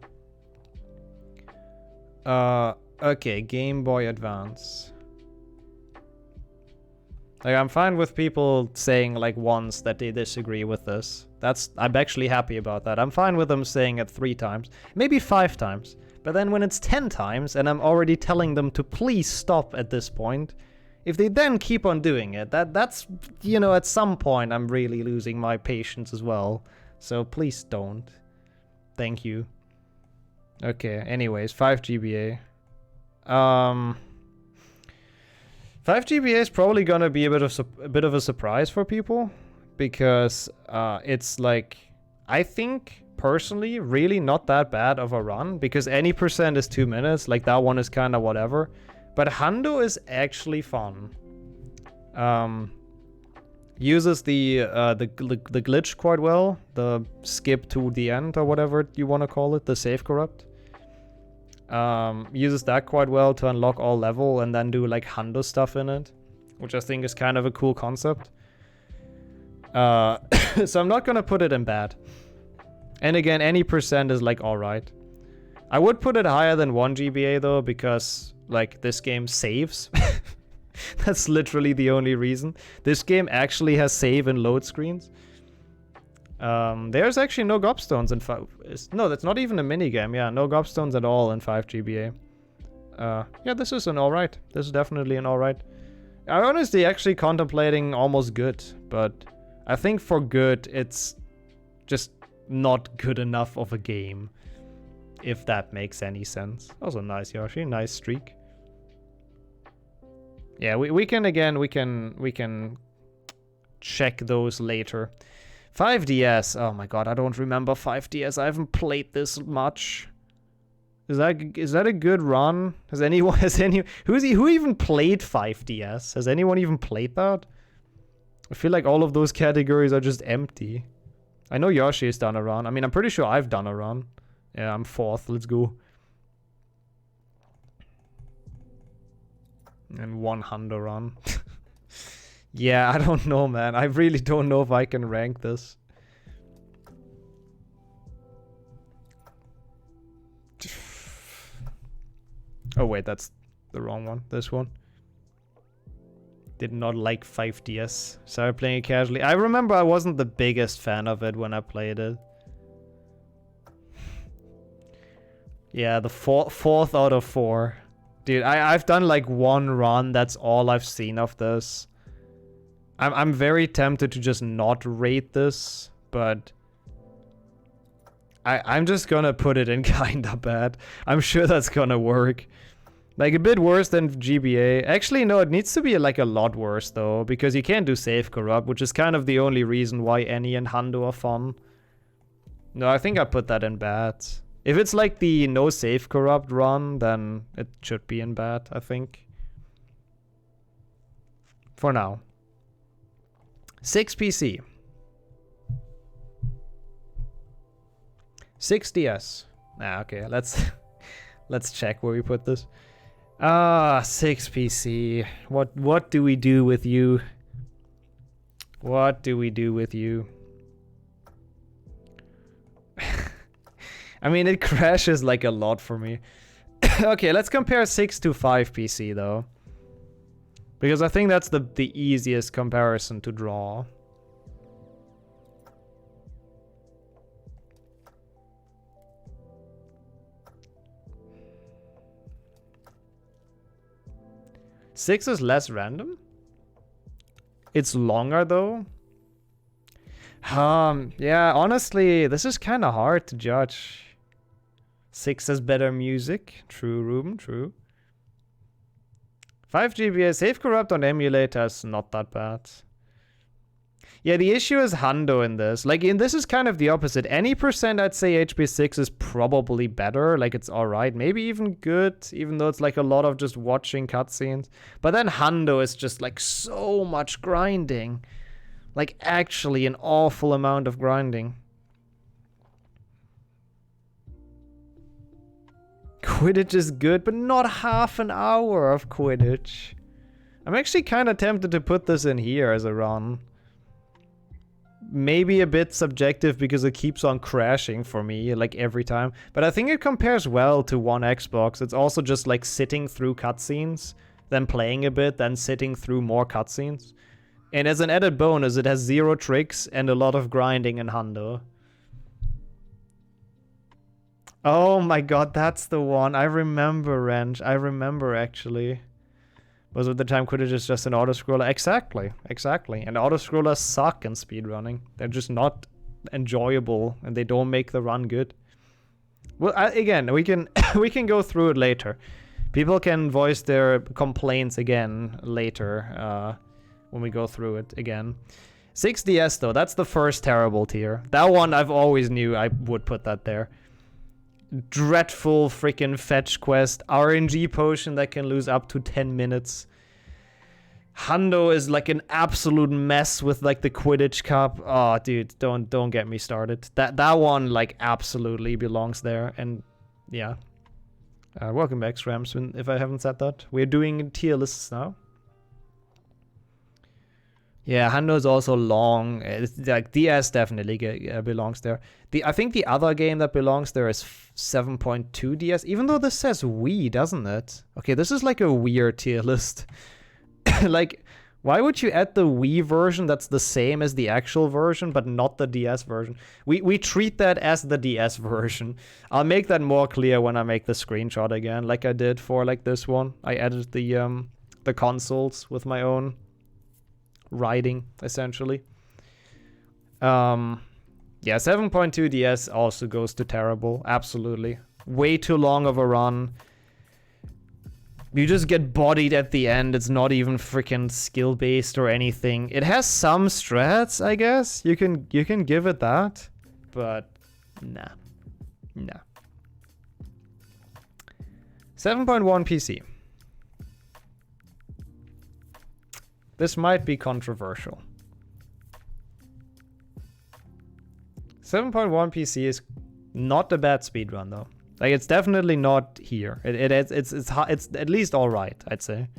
Okay, Game Boy Advance. Like, I'm fine with people saying, like, once that they disagree with this. I'm actually happy about that. I'm fine with them saying it 3 times, maybe 5 times. But then when it's 10 times and I'm already telling them to please stop at this point, if they then keep on doing it, that's, you know, at some point I'm really losing my patience as well. So please don't. Thank you. Okay, anyways, 5 GBA. 5 GBA is probably gonna be a bit of a surprise for people, because it's like, I think personally, really not that bad of a run, because any percent is 2 minutes. Like, that one is kind of whatever. But Hundo is actually fun. Uses the glitch quite well. The skip to the end, or whatever you want to call it. The save corrupt. Uses that quite well to unlock all level and then do like Hundo stuff in it, which I think is kind of a cool concept. So I'm not gonna put it in bad. And again, any percent is like alright. I would put it higher than 1 GBA though, because like this game saves. That's literally the only reason. This game actually has save and load screens. There's actually no gobstones in 5. No, that's not even a minigame. Yeah, no gobstones at all in 5 GBA. Yeah, this is an alright. This is definitely an alright. I'm honestly actually contemplating almost good, but I think for good, it's just not good enough of a game, if that makes any sense. Also nice, Yoshi. Nice streak. Yeah, we can check those later. 5DS. Oh my god, I don't remember 5DS. I haven't played this much. Is that a good run? Who even played 5DS? Has anyone even played that? I feel like all of those categories are just empty. I know Yoshi has done a run. I mean, I'm pretty sure I've done a run. Yeah, I'm 4th. Let's go. And 100 run. Yeah, I don't know, man. I really don't know if I can rank this. Oh, wait, that's the wrong one. This one. Did not like 5DS. Started playing it casually. I remember I wasn't the biggest fan of it when I played it. Yeah, the fourth out of 4. Dude, I've done like 1 run. That's all I've seen of this. I'm very tempted to just not rate this, but I'm just gonna put it in kinda bad. I'm sure that's gonna work. Like a bit worse than GBA. Actually, no, it needs to be like a lot worse though, because you can't do save corrupt, which is kind of the only reason why Annie and Hundo are fun. No, I think I put that in bad. If it's like the no save corrupt run, then it should be in bad, I think. For now. 6 PC. 6DS. Ah, okay, let's check where we put this. 6 PC. What do we do with you? What do we do with you? I mean, it crashes like a lot for me. Okay, let's compare 6 to 5 PC though. Because I think that's the easiest comparison to draw. Six is less random. It's longer though. Yeah, honestly, this is kind of hard to judge. 6 has better music. True, Ruben, true. 5 GBA save corrupt on emulator is not that bad. Yeah, the issue is Hundo in this. Like, in this is kind of the opposite. Any percent, I'd say HB6 is probably better. Like, it's alright. Maybe even good, even though it's like a lot of just watching cutscenes. But then Hundo is just like so much grinding. Like, actually an awful amount of grinding. Quidditch is good, but not half an hour of Quidditch. I'm actually kind of tempted to put this in here as a run. Maybe a bit subjective because it keeps on crashing for me, like every time. But I think it compares well to One Xbox. It's also just like sitting through cutscenes, then playing a bit, then sitting through more cutscenes. And as an added bonus, it has 0 tricks and a lot of grinding in Hundo. Oh my god, that's the one. I remember, Wrench. I remember, actually. Was it the time Quidditch is just an autoscroller? Exactly, exactly. And autoscrollers suck in speedrunning. They're just not enjoyable, and they don't make the run good. Well, again, we can we can go through it later. People can voice their complaints again later when we go through it again. 6DS though, that's the first terrible tier. That one I've always knew I would put that there. Dreadful freaking fetch quest, RNG potion that can lose up to 10 minutes. Hundo is like an absolute mess with like the Quidditch Cup. Oh, dude, don't get me started. That one like absolutely belongs there. And yeah, welcome back, Shrams. If I haven't said that, we're doing tier lists now. Yeah, Hundo is also long. It's like DS definitely belongs there. I think the other game that belongs there is 7.2 DS. Even though this says Wii, doesn't it? Okay, this is like a weird tier list. Like, why would you add the Wii version that's the same as the actual version, but not the DS version? We treat that as the DS version. I'll make that more clear when I make the screenshot again, like I did for like this one. I added the consoles with my own writing, essentially. Yeah, 7.2 DS also goes to terrible. Absolutely. Way too long of a run. You just get bodied at the end. It's not even freaking skill-based or anything. It has some strats, I guess. You can give it that. But nah. 7.1 PC. This might be controversial. 7.1 PC is not a bad speedrun though. Like, it's definitely not here. It's at least all right, I'd say.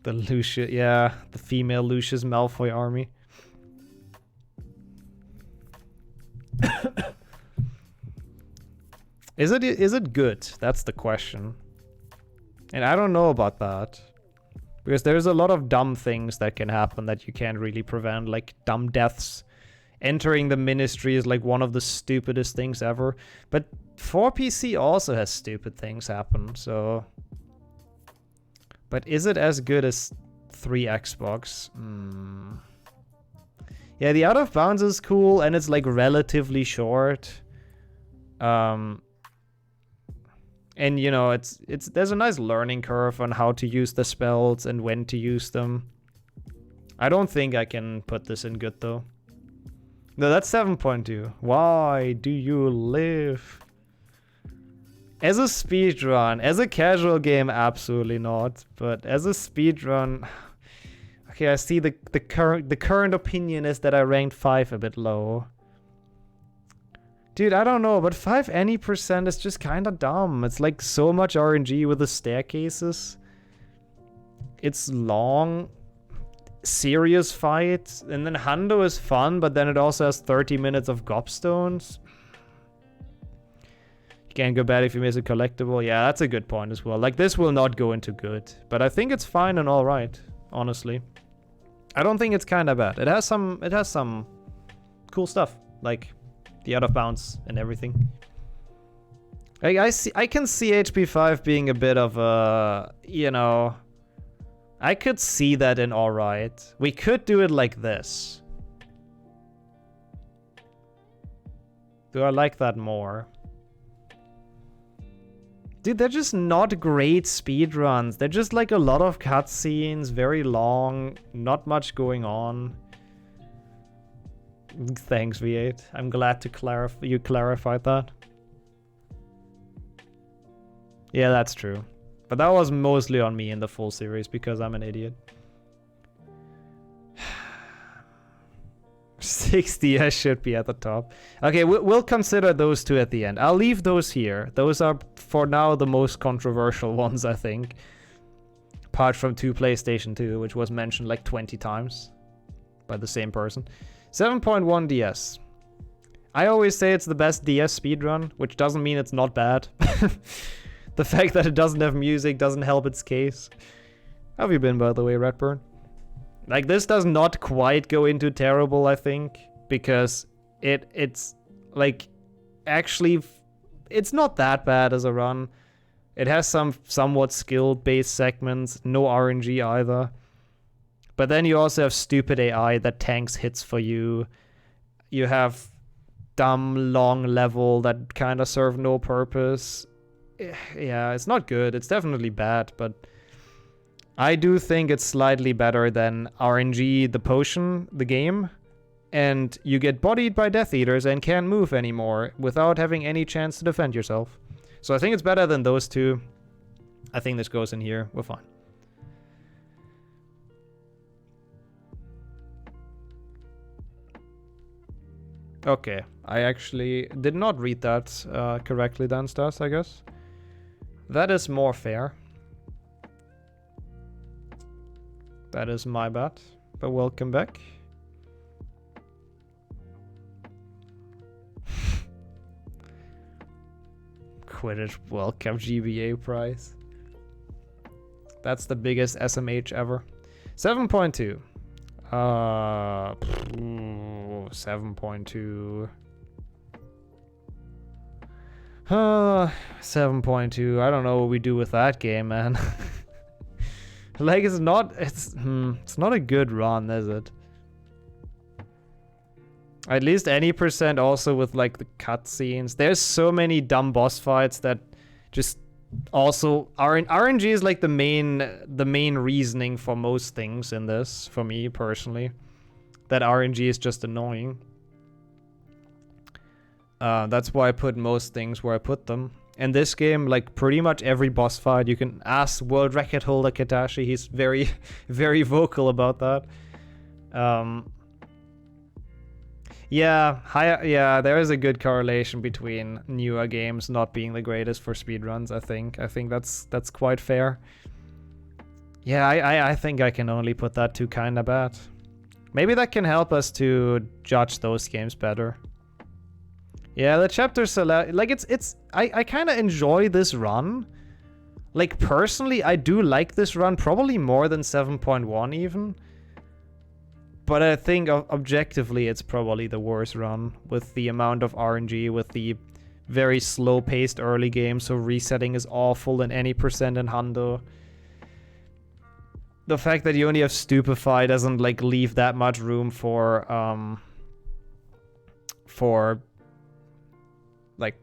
The Lucius, yeah, the female Lucius Malfoy army. Is it good? That's the question. And I don't know about that. Because there's a lot of dumb things that can happen that you can't really prevent, like dumb deaths. Entering the ministry is like one of the stupidest things ever. But 4PC also has stupid things happen, so... But is it as good as 3 Xbox? Yeah, the Out of Bounds is cool, and it's like relatively short. And you know, there's a nice learning curve on how to use the spells and when to use them. I don't think I can put this in good though. No, that's 7.2. Why do you live? As a speedrun, as a casual game, absolutely not. But as a speedrun, okay, I see the current opinion is that I ranked 5 a bit low. Dude, I don't know, but 5 any percent is just kind of dumb. It's like so much RNG with the staircases. It's long, serious fights, and then Hundo is fun, but then it also has 30 minutes of gobstones. You can't go bad if you miss a collectible. Yeah, that's a good point as well. Like, this will not go into good, but I think it's fine and all right, honestly. I don't think it's kind of bad. It has some cool stuff, like the Out of Bounds and everything. Like, I can see HP5 being a bit of a, you know, I could see that in alright. We could do it like this. Do I like that more? Dude, they're just not great speedruns. They're just like a lot of cutscenes, very long, not much going on. Thanks, V8. I'm glad to you clarified that. Yeah, that's true. But that was mostly on me in the full series because I'm an idiot. 60 should be at the top. Okay, we'll consider those two at the end. I'll leave those here. Those are, for now, the most controversial ones, I think. Apart from 2 PlayStation 2, which was mentioned like 20 times by the same person. 7.1 DS. I always say it's the best DS speedrun, which doesn't mean it's not bad. The fact that it doesn't have music doesn't help its case. How have you been, by the way, Redburn? Like, this does not quite go into terrible, I think, because it's like, actually, it's not that bad as a run. It has some somewhat skill-based segments, no RNG either. But then you also have stupid AI that tanks hits for you. You have dumb long level that kind of serve no purpose. Yeah, it's not good. It's definitely bad, but I do think it's slightly better than RNG, the potion, the game. And you get bodied by Death Eaters and can't move anymore without having any chance to defend yourself. So I think it's better than those two. I think this goes in here. We're fine. Okay, I actually did not read that correctly then, Stas, I guess. That is more fair. That is my bad, but welcome back. Quidditch World Cup GBA prize. That's the biggest SMH ever. 7.2. 7.2. 7.2. I don't know what we do with that game, man. Like, it's not a good run, is it? At least any percent also with like the cutscenes. There's so many dumb boss fights that just also RNG is like the main reasoning for most things in this, for me personally. That RNG is just annoying. That's why I put most things where I put them. In this game, like pretty much every boss fight, you can ask world record holder Katashi. He's very, very vocal about that. Yeah, there is a good correlation between newer games not being the greatest for speedruns, I think. I think that's quite fair. Yeah, I think I can only put that to kinda bad. Maybe that can help us to judge those games better. Yeah, the chapters like I kind of enjoy this run. Like personally, I do like this run probably more than 7.1 even. But I think objectively it's probably the worst run with the amount of RNG, with the very slow-paced early game, so resetting is awful in any percent in Hundo. The fact that you only have Stupefy doesn't like leave that much room for like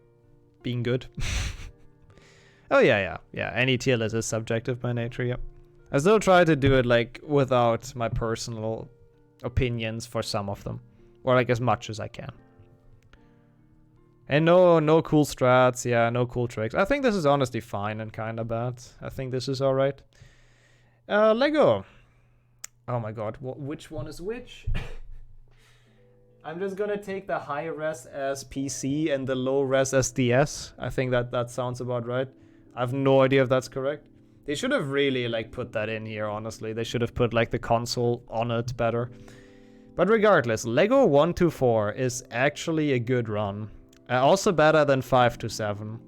being good. Oh yeah. Any tier list is subjective by nature. Yep. I still try to do it like without my personal opinions for some of them, or like as much as I can. And no cool strats. Yeah, no cool tricks. I think this is honestly fine and kind of bad. I think this is all right. Lego. Oh my god, which one is which? I'm just gonna take the high res as PC and the low res as DS. I think that sounds about right. I have no idea if that's correct. They should have really like put that in here, honestly. They should have put like the console on it better. But regardless, Lego 1-4 is actually a good run. Also better than 5-7.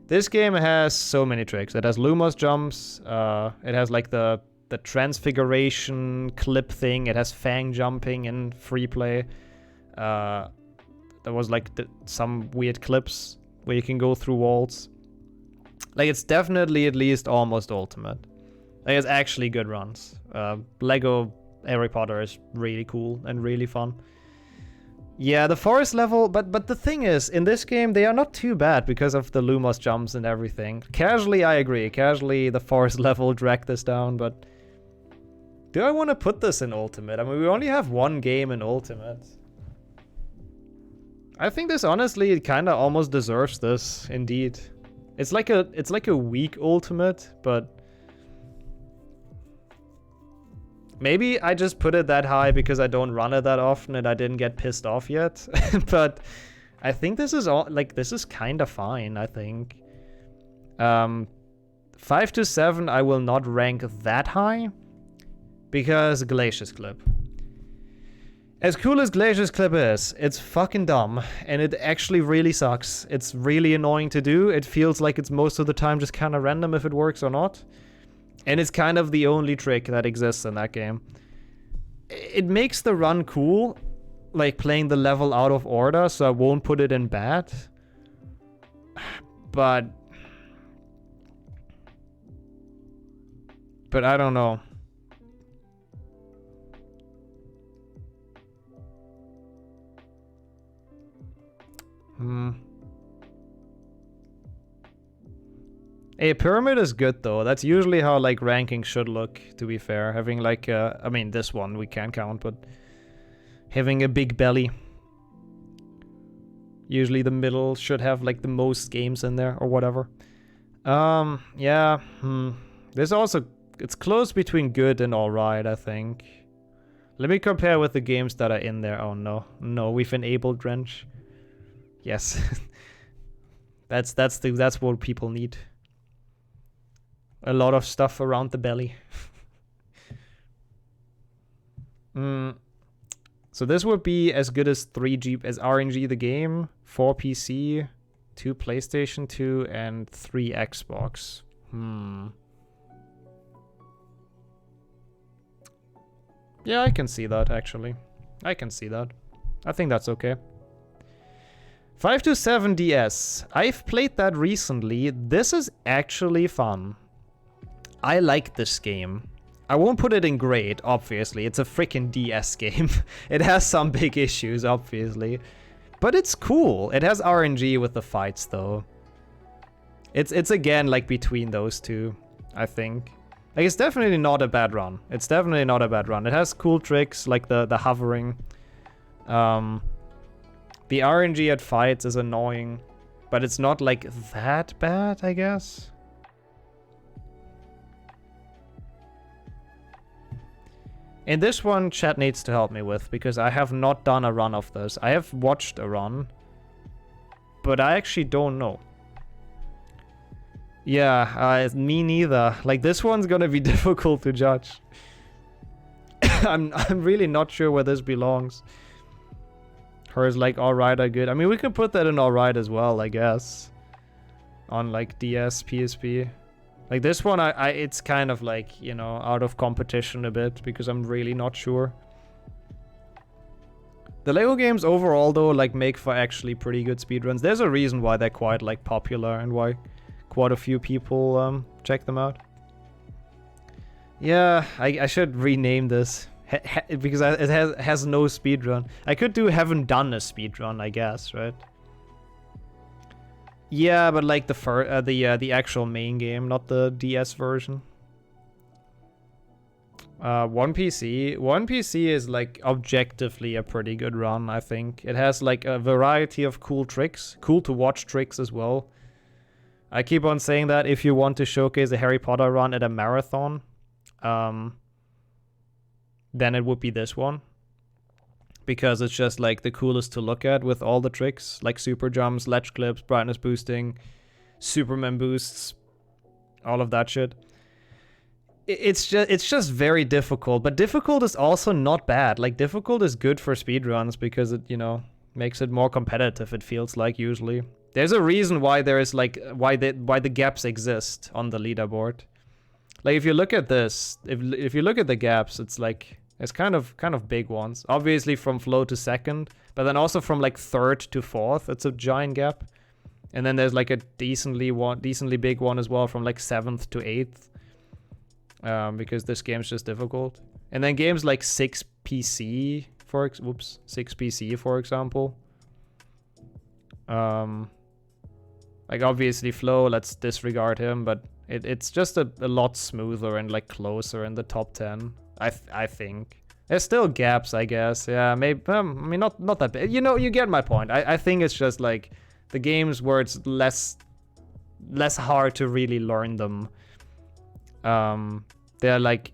This game has so many tricks. It has Lumos jumps. It has like the transfiguration clip thing. It has Fang jumping in free play. There was like some weird clips where you can go through walls. Like it's definitely at least almost ultimate. Like it's actually good runs. Lego Harry Potter is really cool and really fun. Yeah, the forest level, but the thing is, in this game, they are not too bad because of the Lumos jumps and everything. Casually, I agree. Casually, the forest level dragged this down, but do I want to put this in Ultimate? I mean, we only have one game in Ultimate. I think this, honestly, it kind of almost deserves this, indeed. It's like a weak Ultimate, but maybe I just put it that high because I don't run it that often and I didn't get pissed off yet. But I think this is all like this is kind of fine, I think. 5-7 I will not rank that high because Glacier's Clip. As cool as Glacier's Clip is, it's fucking dumb and it actually really sucks. It's really annoying to do. It feels like it's most of the time just kind of random if it works or not. And it's kind of the only trick that exists in that game. It makes the run cool, like playing the level out of order, so I won't put it in bad. But I don't know. A pyramid is good though. That's usually how like ranking should look, to be fair. Having like I mean this one we can't count, but having a big belly. Usually the middle should have like the most games in there or whatever. Yeah. There's also, it's close between good and alright, I think. Let me compare with the games that are in there. Oh no. No, we've enabled Drench. Yes. That's what people need. A lot of stuff around the belly. So this would be as good as 3G as RNG the game, 4 PC, 2 PlayStation 2, and 3 Xbox. Yeah, I can see that actually. I can see that. I think that's okay. 527 DS. I've played that recently. This is actually fun. I like this game. I won't put it in great, obviously. It's a freaking DS game. It has some big issues, obviously. But it's cool. It has RNG with the fights, though. It's again, like, between those two, I think. Like, it's definitely not a bad run. It's definitely not a bad run. It has cool tricks, like the hovering. The RNG at fights is annoying. But it's not, like, that bad, I guess. In this one, chat needs to help me with, because I have not done a run of this. I have watched a run, but I actually don't know. Yeah, me neither. Like, this one's gonna be difficult to judge. I'm really not sure where this belongs. Hers, like, alright or good. I mean, we can put that in alright as well, I guess. On, like, DS, PSP. Like, this one, it's kind of like, you know, out of competition a bit, because I'm really not sure. The LEGO games overall, though, like, make for actually pretty good speedruns. There's a reason why they're quite, like, popular and why quite a few people check them out. Yeah, I should rename this, because it has no speedrun. I could do haven't done a speedrun, I guess, right? Yeah, but like the actual main game, not the DS version. 1PC is like objectively a pretty good run, I think. It has like a variety of cool tricks, cool to watch tricks as well. I keep on saying that if you want to showcase a Harry Potter run at a marathon, then it would be this one. Because it's just like the coolest to look at with all the tricks, like super jumps, ledge clips, brightness boosting, Superman boosts, all of that shit. It's just very difficult, but difficult is also not bad. Like, difficult is good for speedruns because it, you know, makes it more competitive, it feels like usually. There's a reason why there is like why the gaps exist on the leaderboard. Like, if you look at this, if you look at the gaps, it's like it's kind of big ones. Obviously from flow to second, but then also from like third to fourth, it's a giant gap. And then there's like a decently big one as well from like 7th to 8th. Because this game's just difficult. And then games like 6PC for example. Like obviously Flo, let's disregard him, but it's just a lot smoother and like closer in the top 10. I think. There's still gaps, I guess. Yeah, maybe. I mean, not that bad. You know, you get my point. I think it's just like the games where it's less hard to really learn them. They're like,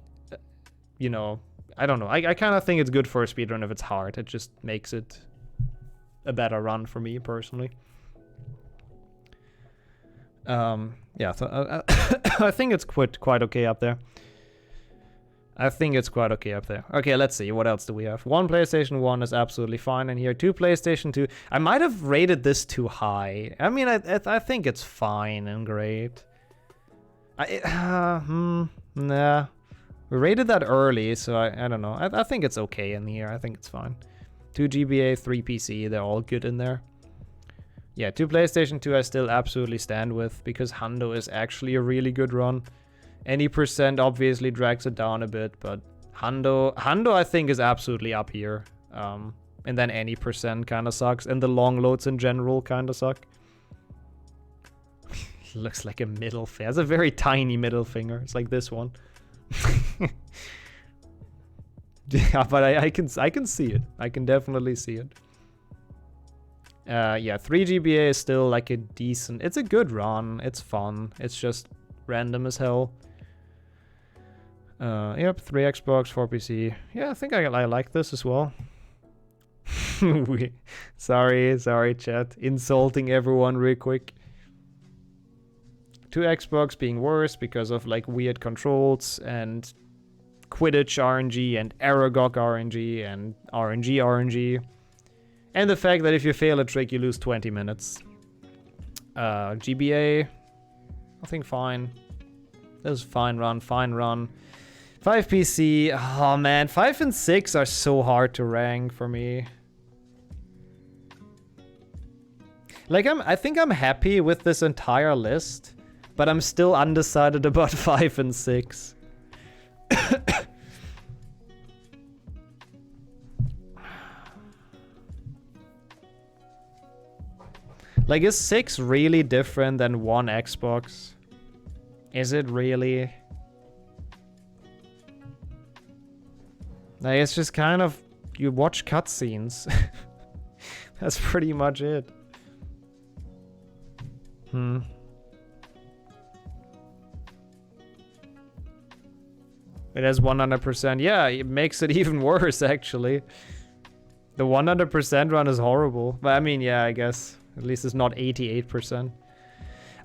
you know, I don't know. I kind of think it's good for a speedrun if it's hard. It just makes it a better run for me personally. Yeah, so I think it's quite okay up there. Okay, let's see. What else do we have? 1 PlayStation 1 is absolutely fine in here. 2 PlayStation 2. I might have rated this too high. I mean, I think it's fine and great. Nah. We rated that early, so I don't know. I think it's okay in here. I think it's fine. 2 GBA, 3 PC. They're all good in there. Yeah, 2 PlayStation 2 I still absolutely stand with, because Hundo is actually a really good run. Any percent obviously drags it down a bit, but Hundo I think is absolutely up here. And then any percent kind of sucks, and the long loads in general kind of suck. Looks like a middle finger. It's a very tiny middle finger. It's like this one. Yeah, but I can see it. I can definitely see it. Yeah, 3 GBA is still like a decent... It's a good run. It's fun. It's just random as hell. Yep, 3 Xbox, 4 PC. Yeah, I think I like this as well. Sorry, chat. Insulting everyone real quick. 2 Xbox being worse because of like weird controls and Quidditch RNG and Aragog RNG and RNG. And the fact that if you fail a trick, you lose 20 minutes. GBA, I think fine. This is fine run. 5 PC, oh man, 5 and 6 are so hard to rank for me. Like, I think I'm happy with this entire list, but I'm still undecided about 5 and 6. Like, is 6 really different than 1 Xbox? Is it really? Like, it's just kind of, you watch cutscenes. That's pretty much it. It has 100%. Yeah, it makes it even worse, actually. The 100% run is horrible. But I mean, yeah, I guess. At least it's not 88%.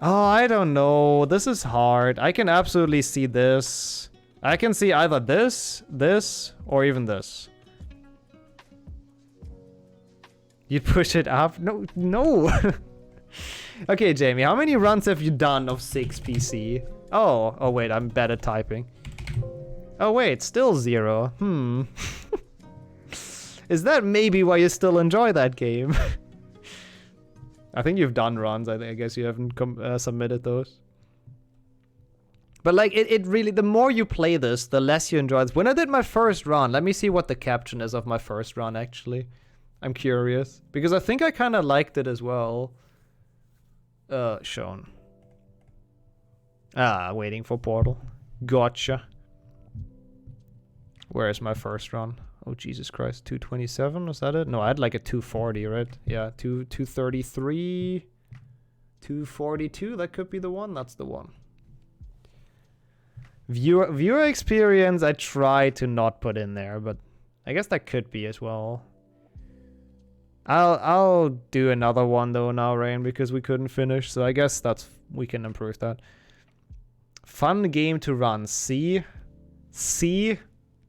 Oh, I don't know. This is hard. I can absolutely see this. I can see either this, or even this. You push it up? No. Okay, Jamie, how many runs have you done of 6 PC? Oh, wait, I'm bad at typing. Oh, wait, still 0. Is that maybe why you still enjoy that game? I think you've done runs. I guess you haven't submitted those. But like, it really, the more you play this, the less you enjoy this. When I did my first run, let me see what the caption is of my first run, actually. I'm curious. Because I think I kind of liked it as well. Shown. Waiting for Portal. Gotcha. Where is my first run? Oh, Jesus Christ. 227, was that it? No, I had like a 240, right? Yeah, 233. 242, that could be the one. That's the one. Viewer experience, I try to not put in there, but I guess that could be as well. I'll do another one though now, Rain, because we couldn't finish, so I guess we can improve that. Fun game to run. C.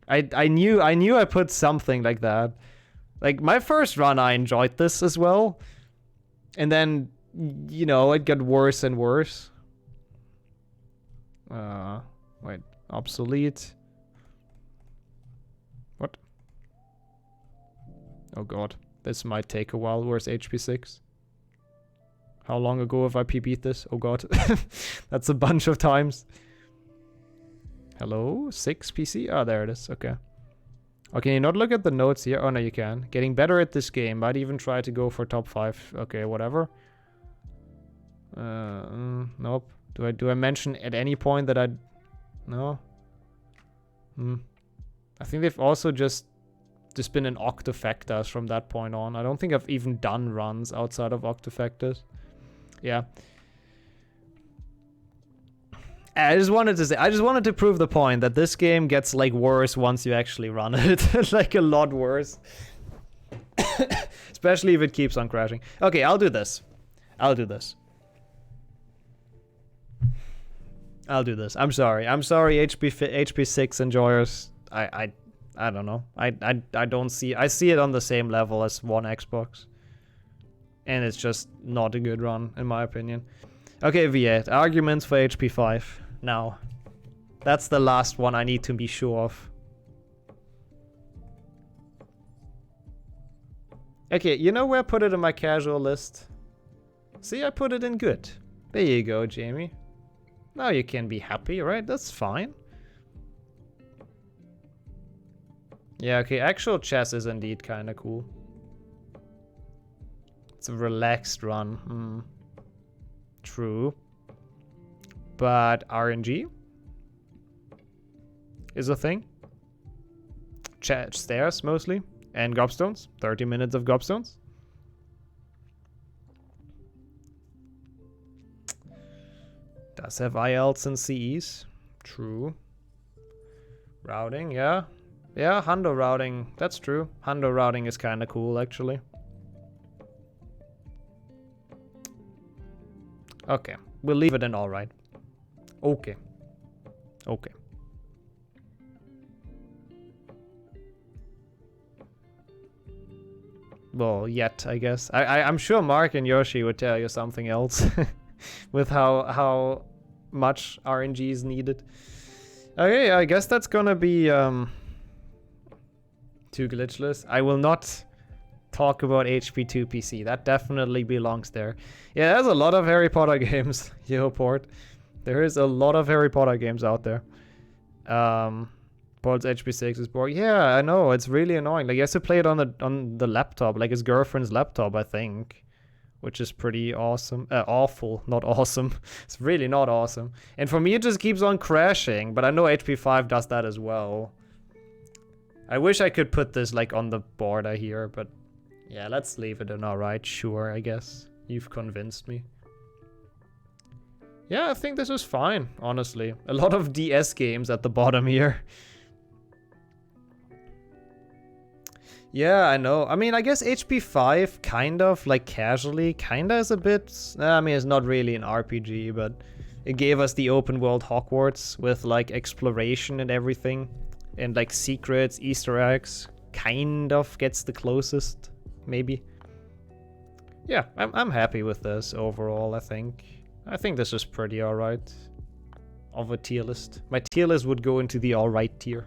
I knew I put something like that. Like, my first run, I enjoyed this as well. And then, you know, it got worse and worse. Wait, obsolete. What? Oh god, this might take a while. Where's HP6? How long ago have I PB'd this? Oh god, that's a bunch of times. Hello? 6 PC? Oh, there it is. Okay. Oh, can you not look at the notes here? Oh, no, you can. Getting better at this game. Might even try to go for top 5. Okay, whatever. Nope. Do I mention at any point that I... No? I think they've also just been in Octafactors from that point on. I don't think I've even done runs outside of Octafactors. Yeah. I just wanted to prove the point that this game gets like worse once you actually run it. Like a lot worse. Especially if it keeps on crashing. Okay, I'll do this. I'm sorry. HP6 enjoyers. I don't know. I don't see. I see it on the same level as 1 Xbox. And it's just not a good run, in my opinion. Okay, V8. Arguments for HP5. Now. That's the last one I need to be sure of. Okay, you know where I put it in my casual list? See, I put it in good. There you go, Jamie. Now you can be happy, right? That's fine. Yeah, okay, actual chess is indeed kind of cool. It's a relaxed run. True. But RNG is a thing. Stairs mostly. And gobstones. 30 minutes of gobstones. Does have IELTS and CEs. True. Routing, yeah. Yeah, hundo routing. That's true. Hundo routing is kind of cool, actually. Okay. We'll leave it in alright. Okay. Okay. Well, yet, I guess. I'm sure Mark and Yoshi would tell you something else. With how much RNG is needed. Okay, I guess that's gonna be too glitchless. I will not talk about HP2 PC. That definitely belongs there. Yeah, there's a lot of Harry Potter games, Yeoport. There is a lot of Harry Potter games out there. Paul's HP6 is boring. Yeah, I know, it's really annoying. Like, he has to play it on the laptop, like his girlfriend's laptop, I think. Which is pretty awesome. Awful, not awesome. It's really not awesome. And for me, it just keeps on crashing. But I know HP5 does that as well. I wish I could put this like on the border here, but yeah, let's leave it in alright. Sure, I guess. You've convinced me. Yeah, I think this is fine, honestly. A lot of DS games at the bottom here. Yeah, I know. I mean, I guess HP5 kind of, like, casually, kinda is a bit... I mean, it's not really an RPG, but it gave us the open world Hogwarts with, like, exploration and everything. And, like, secrets, Easter eggs. Kind of gets the closest, maybe. Yeah, I'm happy with this overall, I think. I think this is pretty alright. Of a tier list. My tier list would go into the alright tier.